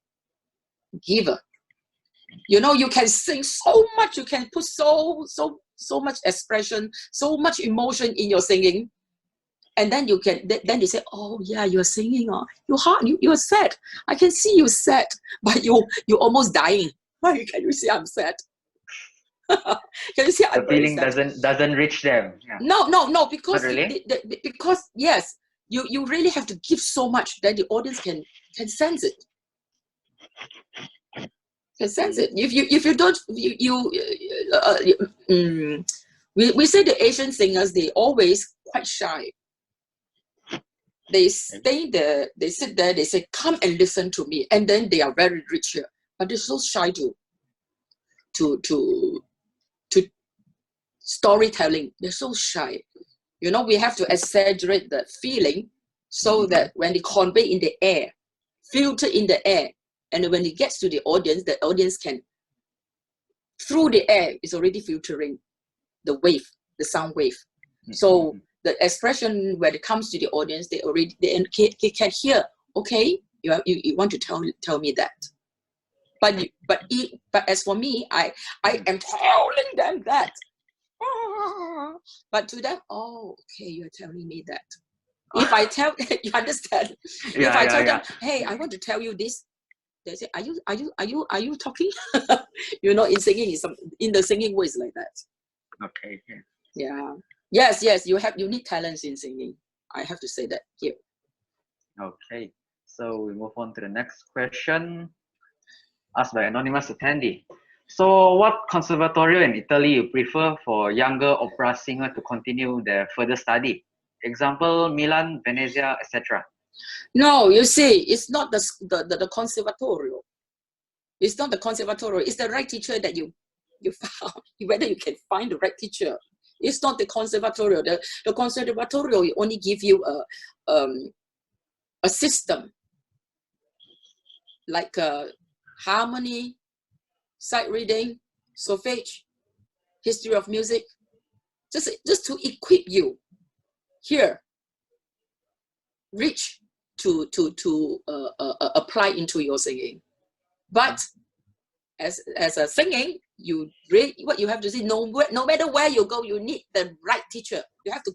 You know, you can sing so much, you can put so much expression, so much emotion in your singing, and then you can then they say, oh yeah, you're singing, you're sad. I can see you sad, but you're almost dying. Can you see I'm sad? Can you see the feeling doesn't reach them? Yeah. No, because really? because yes, you really have to give so much that the audience can sense it. Can sense it. If you don't, we say the Asian singers, they always quite shy. They stay there, they sit there, they say, come and listen to me, and then they are very rich here, but they're so shy to storytelling. They're so shy. You know, we have to exaggerate the feeling so that when they convey in the air, filter in the air, and when it gets to the audience can, through the air, is already filtering the wave, the sound wave. So the expression when it comes to the audience, they can hear. Okay, you want to tell me that, but as for me, I am telling them that. But to them, oh, okay, you're telling me that. If I tell, you understand? Yeah, if I tell them, hey, I want to tell you this, they say, are you talking? You know, in singing, in the singing ways like that. Okay. Yeah. Yes. You need talents in singing. I have to say that here. Okay. So we move on to the next question, asked by anonymous attendee. So what conservatorio in Italy you prefer for younger opera singer to continue their further study? Example, Milan, Venezia, etc. No, you see, it's not the conservatorio. It's not the conservatorio. It's the right teacher that you found. Whether you can find the right teacher. It's not the conservatorio. The conservatorio only give you a system like harmony, sight reading, solfege, history of music, just to equip you here, reach to apply into your singing. But as a singing, what you have to see, no matter where you go, you need the right teacher. You have to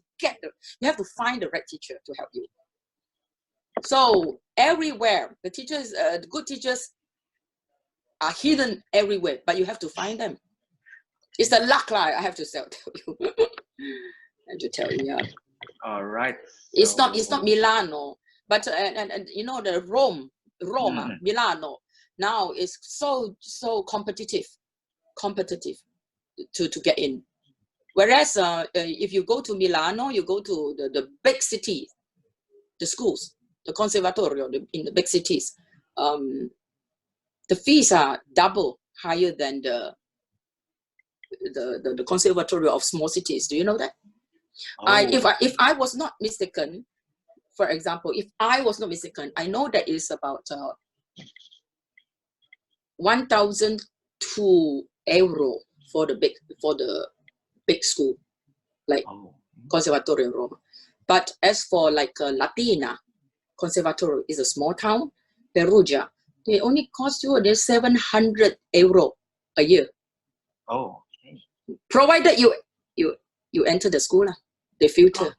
find the right teacher to help you. So everywhere, the teachers, the good teachers are hidden everywhere, but you have to find them. It's the luck, I have to tell you. I have to tell you, yeah. All right. It's not Milano, but and you know the Roma, Milano now is so competitive to get in. Whereas if you go to Milano, you go to the big city, the schools, the conservatorio in the big cities, the fees are double higher than the conservatorio of small cities. Do you know that? Oh. If I was not mistaken, for example, if I was not mistaken, I know that is about 1,002 euro for the big school, like Conservatorio Roma. But as for like Latina Conservatorio is a small town, Perugia, they only cost you 700 euro a year. Oh, okay. Provided you enter the school, they filter,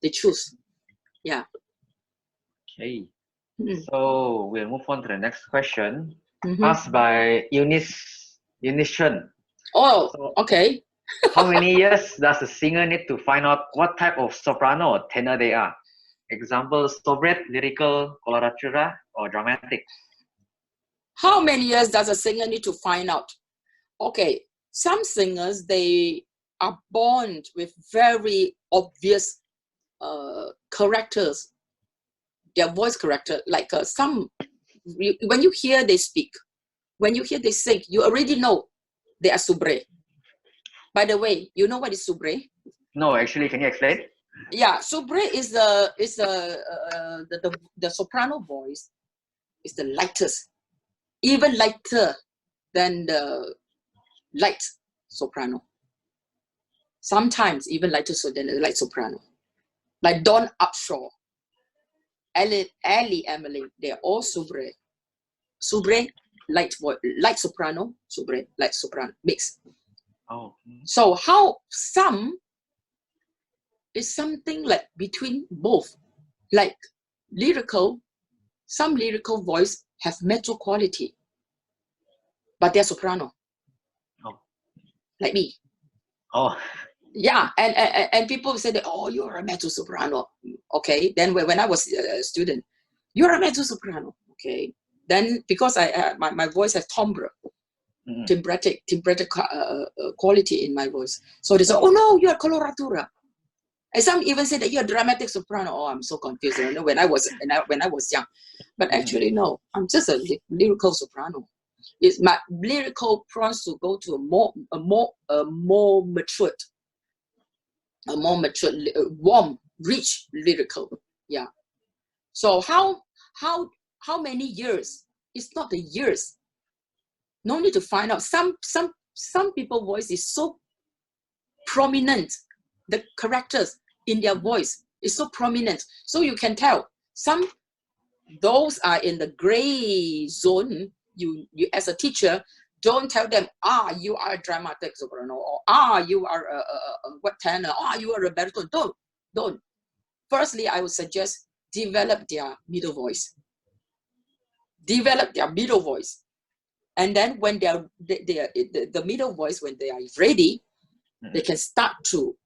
they choose. Yeah. Okay. So we'll move on to the next question. Asked by Eunice Chen. Oh, so, okay. How many years does a singer need to find out what type of soprano or tenor they are? Example, soubrette, lyrical, coloratura, or dramatic. How many years does a singer need to find out? Okay, some singers, they are born with very obvious characters, their voice character, like when you hear they speak, when you hear they sing, you already know they are soubrette. By the way, you know what is soubrette? No, actually, can you explain? Yeah, soubrette is the soprano voice is the lightest, even lighter than the light soprano. Sometimes even lighter than the light soprano. Like Dawn Upshaw, Ellie Emily, they're all soubrette. Soubrette, light soprano, soubrette, light soprano, mix. Oh. So how some is something like between both, like some lyrical voice have mezzo quality, but they're soprano. Oh. Like me. Oh. Yeah, and people say that, oh, you're a mezzo soprano. Okay, then when I was a student, you're a mezzo soprano. Okay, then because my voice has timbre, timbratic quality in my voice, so they say, oh no, you're coloratura. And some even say that you're a dramatic soprano. Oh, I'm so confused. You know, when I was young, but actually no, I'm just a lyrical soprano. It's my lyrical wants to go to a more matured, warm, rich lyrical. Yeah. So how many years? It's not the years. No need to find out. Some people voice is so prominent. The characters in their voice is so prominent. So you can tell those are in the gray zone. You as a teacher, don't tell them, you are a dramatic soprano, or you are a what tenor, you are a baritone. Don't. Firstly, I would suggest develop their middle voice. And then when the middle voice, when they are ready, they can start to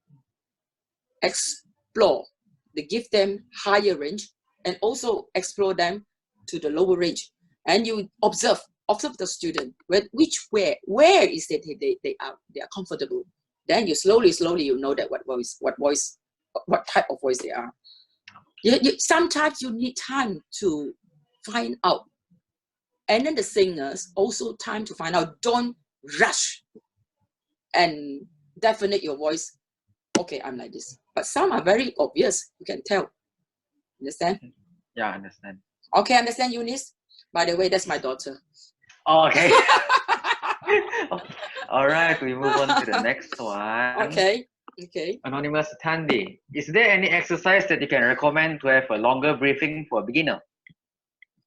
explore. They give them higher range and also explore them to the lower range. And you observe observe the student, where is it they are comfortable. Then you slowly you know that what type of voice they are. Sometimes you need time to find out. And then the singers also time to find out. Don't rush and definite your voice. Okay, I'm like this. But some are very obvious. You can tell. Understand? Yeah, I understand. Okay, understand, Eunice? By the way, that's my daughter. Oh, okay. All right, we move on to the next one. Okay. Anonymous Tandy, is there any exercise that you can recommend to have a longer briefing for a beginner?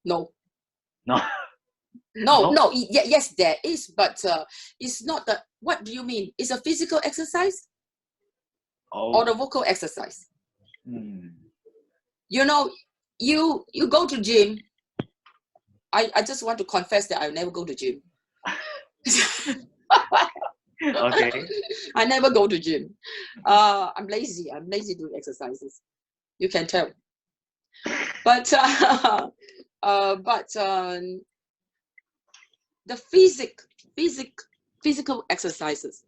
No. No. No. Yes, there is, but it's not the. What do you mean? It's a physical exercise or the vocal exercise? You know, you go to gym. I just want to confess that I never go to gym. Okay. I never go to gym. I'm lazy. I'm lazy doing exercises. You can tell. But the physical exercises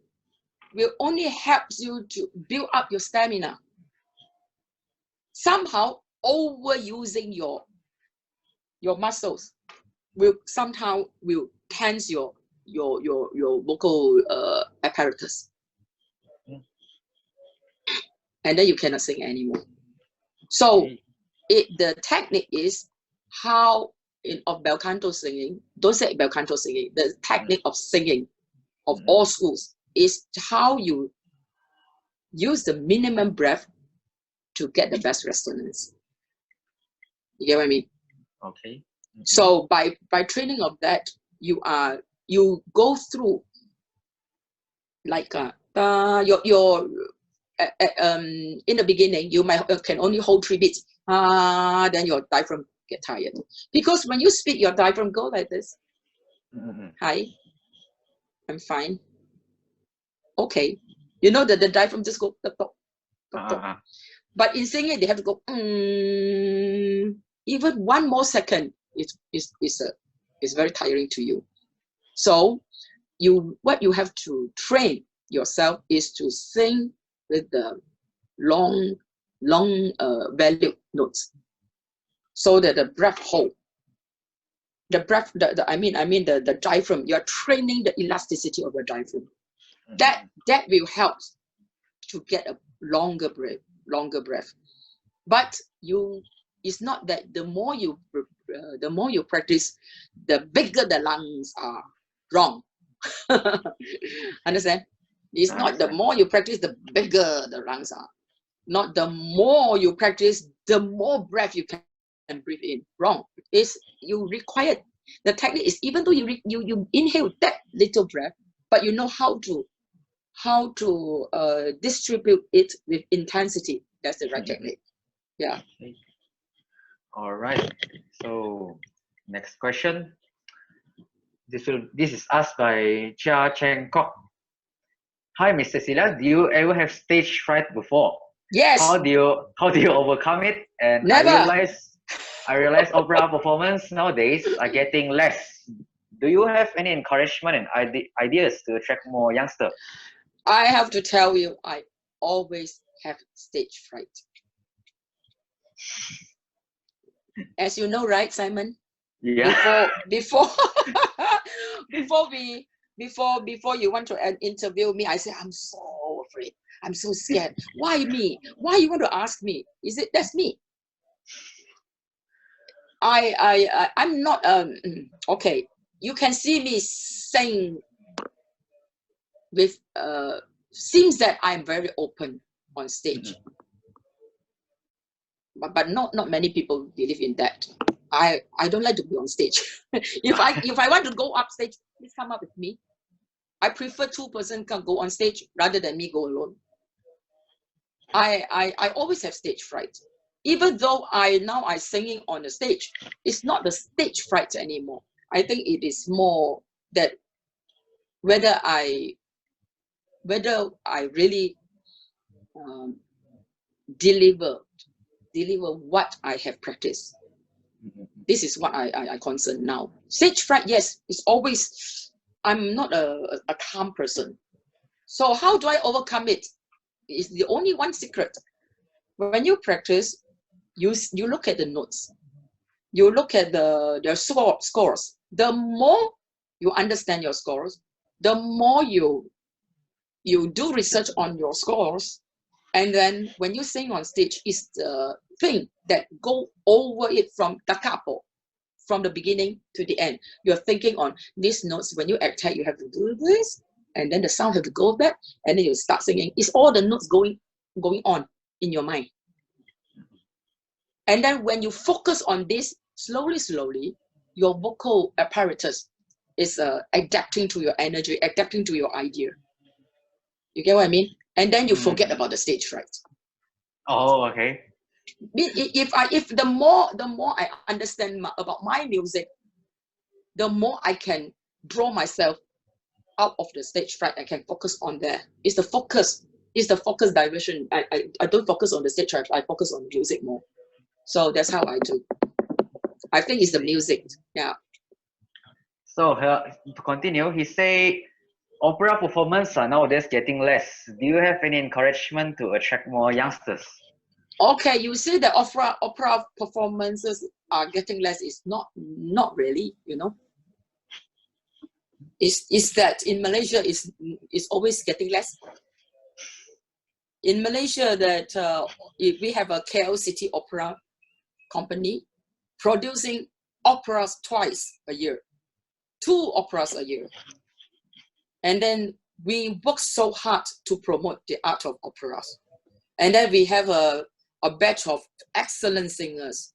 will only help you to build up your stamina. Somehow overusing your muscles will tense your vocal apparatus, and then you cannot sing anymore. So the technique is how of Belcanto singing. Don't say Belcanto singing. The technique of singing of all schools is how you use the minimum breath to get the best resonance. You get what I mean? Okay. So by training of that, you go through like your in the beginning you can only hold 3 beats. Then your diaphragm get tired, because when you speak, your diaphragm go like this. Hi, I'm fine. Okay, you know that the diaphragm just go but in singing they have to go even 1 more second. It's very tiring to you. So what you have to train yourself is to sing with the long valued notes, so that the breath hold. The breath, the diaphragm. You're training the elasticity of the diaphragm. That will help to get a longer breath. But it's not that the more you practice, the bigger the lungs are. Wrong. Understand? It's not the more you practice, the bigger the lungs are. Not the more you practice, the more breath you can breathe in. Wrong. It's you require. The technique is, even though you inhale that little breath, but you know how to distribute it with intensity. That's the right technique. Yeah. Okay. All right. So next question. This is asked by Chia Cheng Kok. Hi, Miss Cecilia. Do you ever have stage fright before? Yes. How do you overcome it? And Never. I realize opera performance nowadays are getting less. Do you have any encouragement and ideas to attract more youngsters? I have to tell you, I always have stage fright. As you know, right, Simon? Yeah. Before you want to interview me, I say I'm so afraid. I'm so scared. Why me? Why you want to ask me? That's me? I'm not okay. You can see me sing with seems that I'm very open on stage. But not many people believe in that. I don't like to be on stage. if I want to go up stage, please come up with me. I prefer 2 persons can go on stage rather than me go alone. I always have stage fright. Even though I singing on the stage, it's not the stage fright anymore. I think it is more that whether I really deliver what I have practiced. This is what I concern now. Stage fright, yes, it's always, I'm not a calm person. So how do I overcome it? It's the only one secret. When you practice, you look at the notes. You look at the scores. The more you understand your scores, the more you do research on your scores. And then when you sing on stage, it's the thing that go over it from da capo, from the beginning to the end. You're thinking on these notes. When you attack, you have to do this, and then the sound have to go back, and then you start singing. It's all the notes going on in your mind. And then when you focus on this, slowly, your vocal apparatus is adapting to your energy, adapting to your idea. You get what I mean? And then you forget about the stage fright. Oh, okay. If the more I understand about my music, the more I can draw myself out of the stage fright. I can focus on there. It's the focus diversion. I don't focus on the stage fright. I focus on music more. So that's how I do. I think it's the music. Yeah. So to continue, he say opera performance are nowadays getting less. Do you have any encouragement to attract more youngsters? Okay, you see that opera performances are getting less. It's not really, you know. Is that in Malaysia is always getting less. In Malaysia, that we have a KL City Opera company producing operas twice a year, 2 operas a year. And then we work so hard to promote the art of operas. And then we have a batch of excellent singers,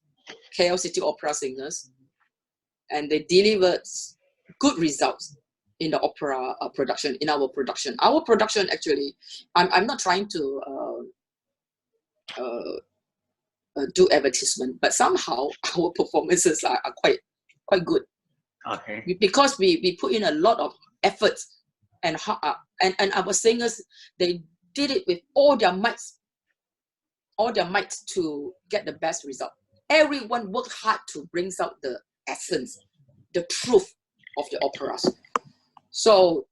KL City Opera singers, and they delivered good results in the opera production, in our production. Our production, actually, I'm not trying to do advertisement, but somehow our performances are quite good. Okay. Because we put in a lot of effort, and our singers, they did it with all their might to get the best result. Everyone worked hard to bring out the essence, the truth of the operas. So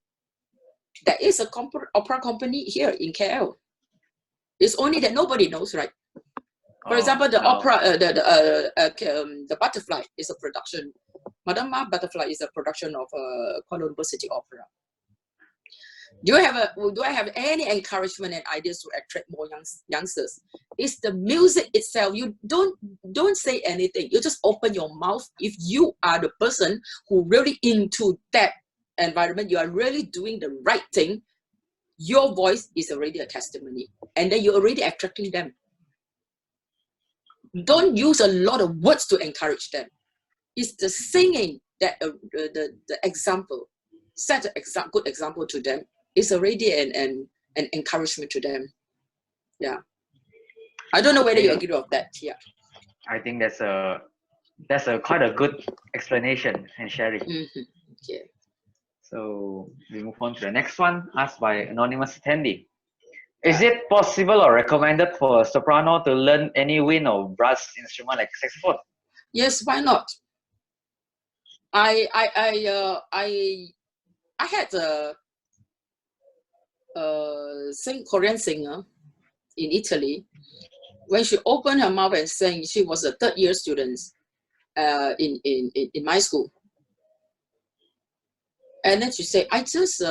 there is a opera company here in KL. It's only that nobody knows, right? For example, the opera, the Butterfly is a production. Madame Ma Butterfly is a production of Kuala Lumpur City Opera. Do I have any encouragement and ideas to attract more youngsters? It's the music itself. You don't say anything. You just open your mouth. If you are the person who really into that environment, you are really doing the right thing, your voice is already a testimony. And then you're already attracting them. Don't use a lot of words to encourage them. It's the singing that the example, set a good example to them. It's already an encouragement to them. Yeah. I don't know whether you agree with that. Yeah. I think that's a quite a good explanation and sharing. Yeah. So we move on to the next one, asked by anonymous attendee. Is it possible or recommended for a soprano to learn any wind or brass instrument like saxophone? Yes, why not? I had a Korean singer in Italy. When she opened her mouth and sang, she was a 3rd-year student in my school. And then she said, I just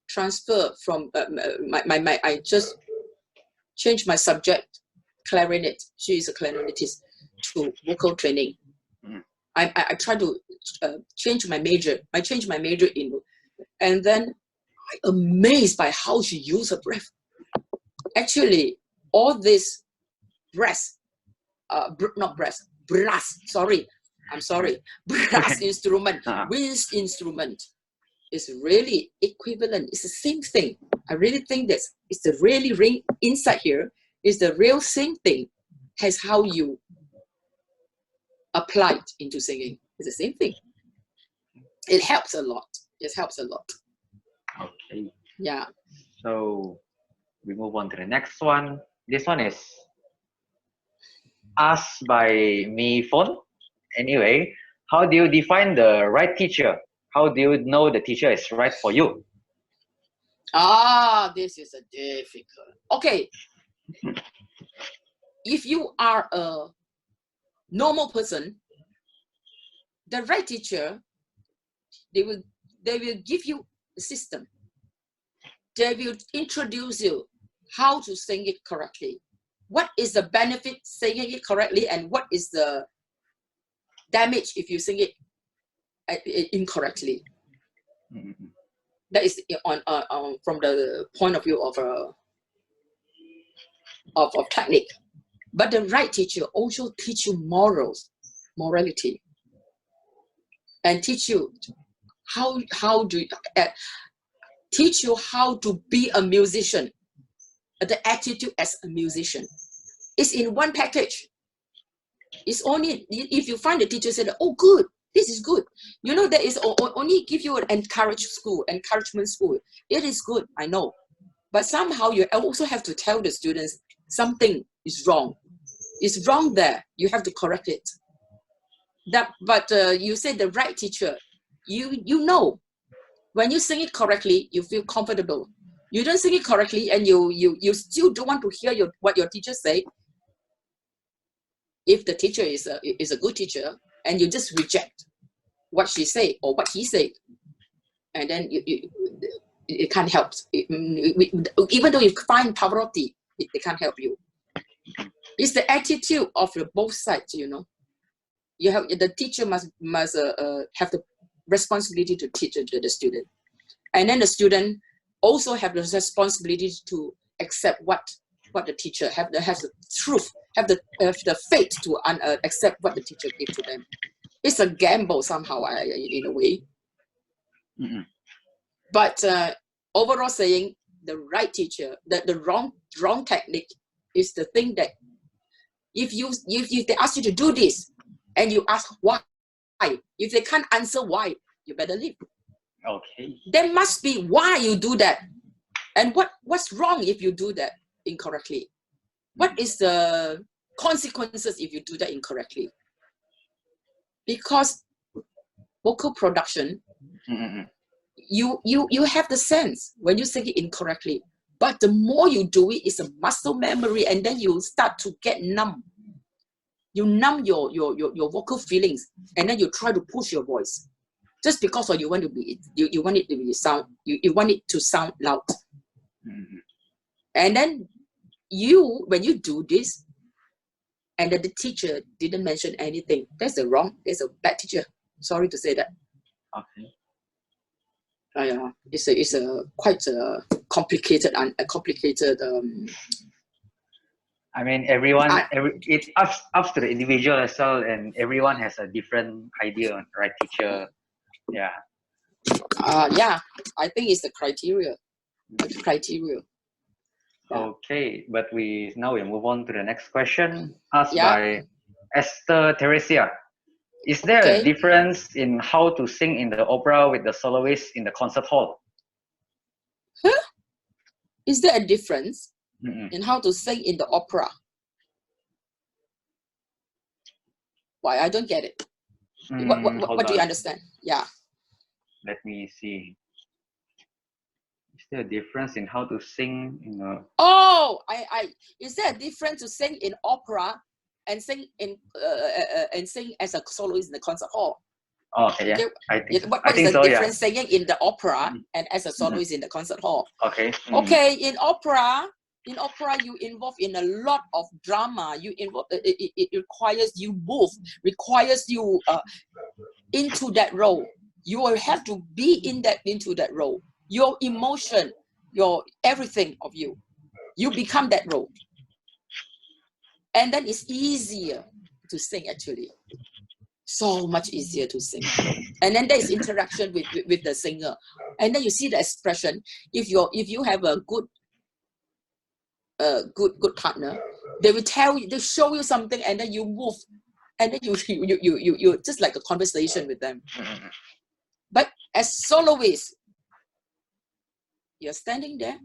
transfer from I just changed my subject, clarinet. She is a clarinetist, to vocal training. I tried to change my major. I changed my major and then I'm amazed by how she used her breath. Actually, all this brass, sorry, I'm sorry, brass instrument, wind instrument is really equivalent. It's the same thing. I really think that it's the really ring inside here is the real same thing as how you apply it into singing. It's the same thing. It helps a lot. It helps a lot. Okay. Yeah. So we move on to the next one. This one is asked by me phone, Anyway, how do you define the right teacher? How do you know the teacher is right for you? This is a difficult. Okay. If you are a normal person, the right teacher, they will give you a system. They will introduce you how to sing it correctly. What is the benefit singing it correctly, and what is the damage if you sing it incorrectly? Mm-hmm. That is on from the point of view of technique. But the right teacher also teach you morality, and teach you how to be a musician, the attitude as a musician. It's in one package. It's only if you find the teacher said, oh good, this is good. You know, there is only give you an encouragement school. It is good, I know. But somehow you also have to tell the students something is wrong. It's wrong there. You have to correct it. But you say the right teacher, you know, when you sing it correctly, you feel comfortable. You don't sing it correctly, and you still don't want to hear what your teacher say. If the teacher is a good teacher, and you just reject what she say or what he say, and then it can't help. Even though you find Pavarotti, it can't help you. It's the attitude of both sides, you know. You have the teacher must have the responsibility to teach the student, and then the student also have the responsibility to accept what the teacher have the truth, have the faith to accept what the teacher gave to them. It's a gamble somehow, in a way. Mm-hmm. But overall saying, the right teacher, the wrong technique is the thing that if they ask you to do this and you ask why, if they can't answer why, you better leave. Okay. There must be why you do that, and what's wrong if you do that incorrectly. What is the consequences if you do that incorrectly? Because vocal production, Mm-hmm. you have the sense when you sing it incorrectly, but the more you do it, it's a muscle memory, and then you start to get numb. You numb your vocal feelings, and then you try to push your voice just because you want to be you want it to be sound, you want it to sound loud. Mm-hmm. And then when you do this, and then the teacher didn't mention anything, there's a bad teacher. Sorry to say that. Okay. It's a quite complicated. I mean, it's up to the individual as well, and everyone has a different idea on right teacher. Yeah. Yeah, I think it's the criteria. Yeah. Okay, but we move on to the next question asked Yeah. by Esther Teresia. Is there a difference in how to sing in the opera with the soloists in the concert hall? Huh? Is there a difference Mm-mm. in how to sing in the opera? Why? I don't get it. What do you understand? Yeah. Let me see. Is there a difference in how to sing in a... Oh, is there a difference to sing in opera and sing as a soloist in the concert hall? Oh, okay, yeah. I think what is the difference singing in the opera and as a soloist in the concert hall? Okay. Okay, in opera you involve in a lot of drama. You involve it requires you move, requires you into that role. You will have to be into that role. Your emotion, your everything of you become that role. And then it's easier to sing, actually. So much easier to sing. And then there's interaction with the singer. And then you see the expression. If you have a good partner, they will they show you something, and then you move, and then you just like a conversation with them. But as soloist, you're standing there.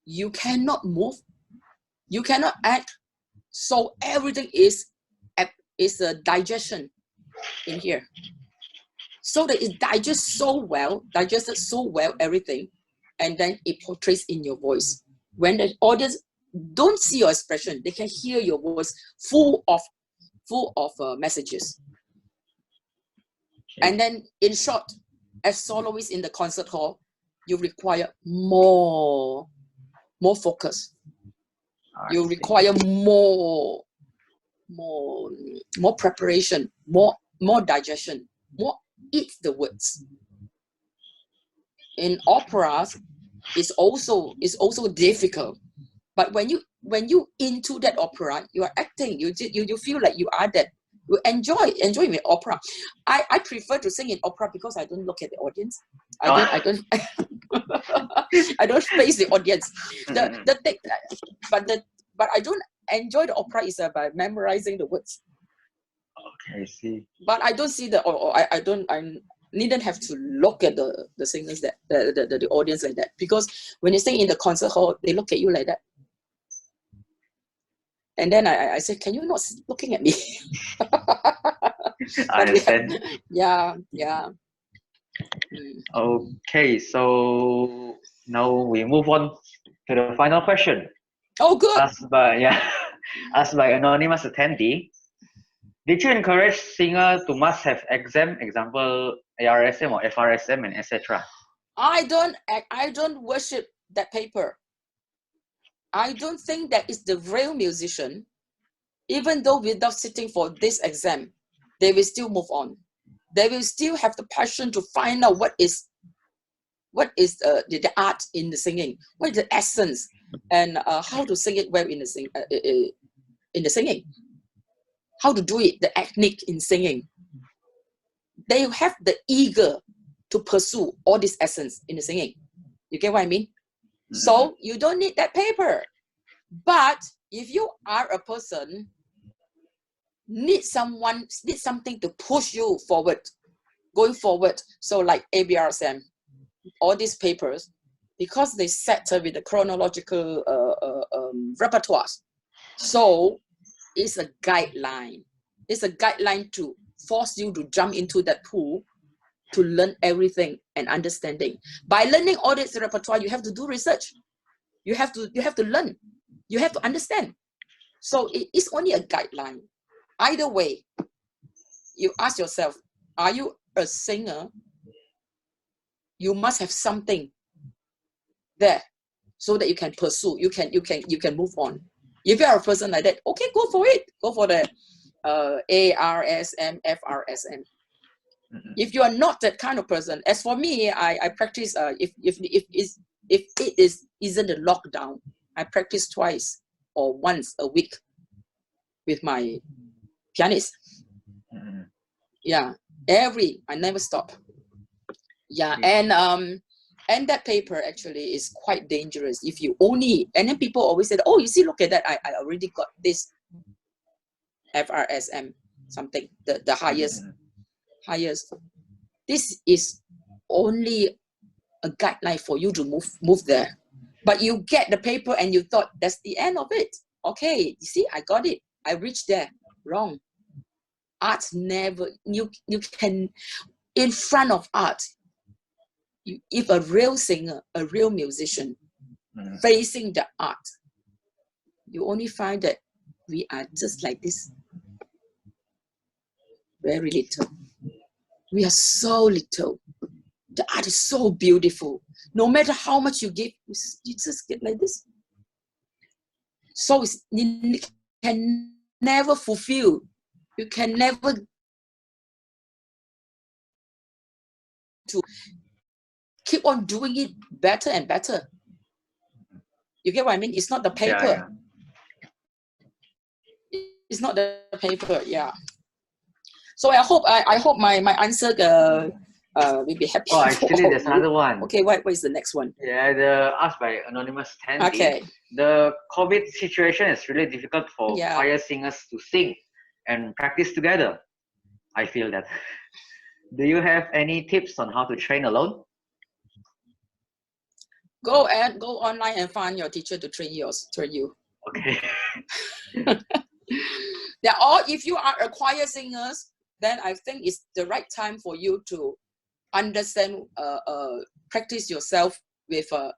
You cannot move. You cannot act. So everything is is a digestion in here. So that it digested so well, everything, and then it portrays in your voice. When the audience don't see your expression, they can hear your voice full of messages. And then, in short, as soloists in the concert hall, you require more focus. You require more preparation, more digestion, more eat the words. In operas, it's also difficult. But when you into that opera, you are acting. You feel like you are that. You enjoy with opera. I prefer to sing in opera because I don't look at the audience. I don't face the audience. But I don't enjoy the opera is by memorizing the words. Okay, I see. But I don't see I needn't have to look at the singers the audience like that, because when you sing in the concert hall, they look at you like that. And then I said, can you not looking at me? I understand. Yeah. Okay, so now we move on to the final question. Oh, good. Asked by anonymous attendee. Did you encourage singer to must have exam, example ARSM or FRSM and etc.? I don't worship that paper. I don't think that is the real musician. Even though without sitting for this exam, they will still move on. They will still have the passion to find out what is the art in the singing, what is the essence, and how to sing it well in the singing, how to do it, the technique in singing. They have the eager to pursue all this essence in the singing. You get what I mean? So you don't need that paper. But if you are a person need something to push you forward, going forward. So like ABRSM, all these papers, because they set with the chronological repertoires. So it's a guideline. It's a guideline to force you to jump into that pool to learn everything and understanding. By learning all this repertoire, you have to do research. You have to learn. You have to understand. So it is only a guideline. Either way, you ask yourself, are you a singer? You must have something there so that you can pursue, you can move on. If you are a person like that, okay, go for it. Go for the ARSM, FRSM. If you are not that kind of person, as for me, I practice. If it isn't a lockdown, I practice twice or once a week with my pianist. Yeah, I never stop. Yeah, and that paper actually is quite dangerous if you only, and then people always say, oh, you see, look at that, I already got this FRSM something, the highest. This is only a guideline for you to move there. But you get the paper and you thought that's the end of it. Okay, you see, I got it. I reached there. Wrong. Art never, you can, in front of art, if a real singer, a real musician, facing the art, you only find that we are just like this. Very little. We are so little. The art is so beautiful. No matter how much you give, you just get like this. So you can never fulfill. You can never to keep on doing it better and better. You get what I mean? It's not the paper. Yeah. It's not the paper. Yeah. So I hope my answer will be happy. Oh, actually, there's another one. Okay, what is the next one? Yeah, asked by anonymous attendee. Okay. The COVID situation is really difficult for choir singers to sing and practice together. I feel that. Do you have any tips on how to train alone? Go online and find your teacher to train you. Okay. They're all, if you are a choir singers, then I think it's the right time for you to understand, practice yourself with a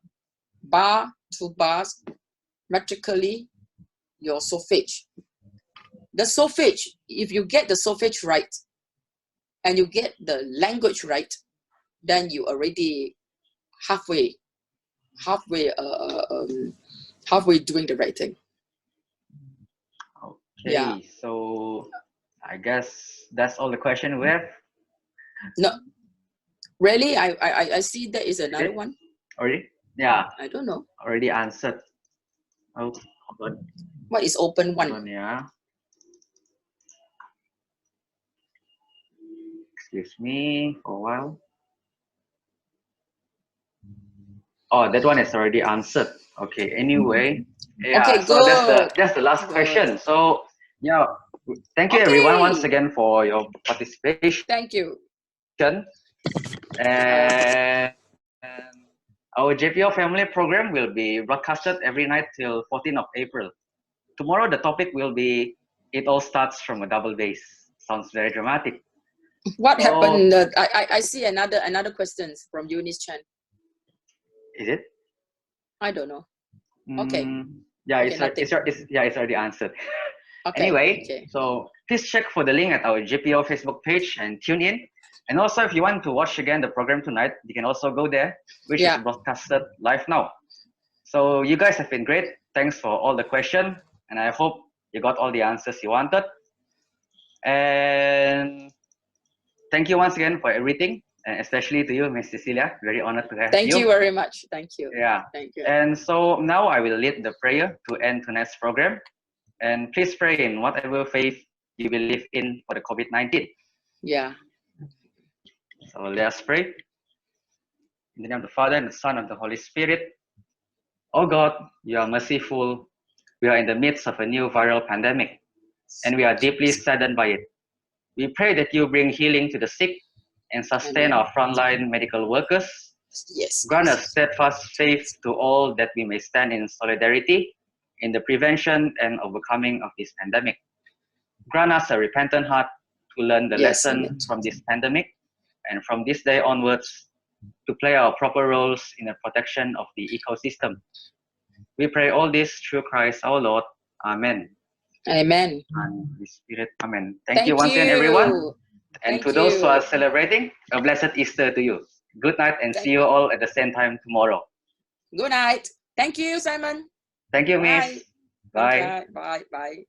bar, 2 bars, metrically, your solfege. The solfege, if you get the solfege right, and you get the language right, then you already halfway doing the right thing. Okay, Yeah. so I guess that's all the question we have. No, really, I see there is another one. Already? Yeah. I don't know. Already answered. Oh, hold on. What is open one? Hold on, yeah. Excuse me for a while. Oh, that one is already answered. Okay. Anyway, yeah. Okay, So that's the last good. question. So yeah, thank you everyone once again for your participation. Thank you. And our JPO family program will be broadcasted every night till 14th of April. Tomorrow the topic will be "It All Starts from a Double Bass." Sounds very dramatic. What happened? I see another question from Eunice Chen. Is it? I don't know. Okay. Yeah, okay, it's already answered. Okay. Anyway, okay. so please check for the link at our JPO Facebook page and tune in. And also, if you want to watch again the program tonight, you can also go there, which is broadcasted live now. So you guys have been great. Thanks for all the questions, and I hope you got all the answers you wanted. And thank you once again for everything, and especially to you, Miss Cecilia. Very honored to have you. Thank you very much. Thank you. Yeah. Thank you. And so now I will lead the prayer to end tonight's program. And please pray in whatever faith you believe in for the COVID-19. Yeah. So let us pray. In the name of the Father, and the Son, and the Holy Spirit. Oh God, you are merciful. We are in the midst of a new viral pandemic, and we are deeply saddened by it. We pray that you bring healing to the sick and sustain our frontline medical workers. Yes. Grant us steadfast faith to all that we may stand in solidarity in the prevention and overcoming of this pandemic. Grant us a repentant heart to learn the lesson from this pandemic, and from this day onwards, to play our proper roles in the protection of the ecosystem. We pray all this through Christ our Lord. Amen. Amen. And the Spirit. Amen. Thank you once again, everyone. And to those who are celebrating, a blessed Easter to you. Good night, and see you all at the same time tomorrow. Good night. Thank you, Simon. Thank you, Miss. Bye. Bye. Bye.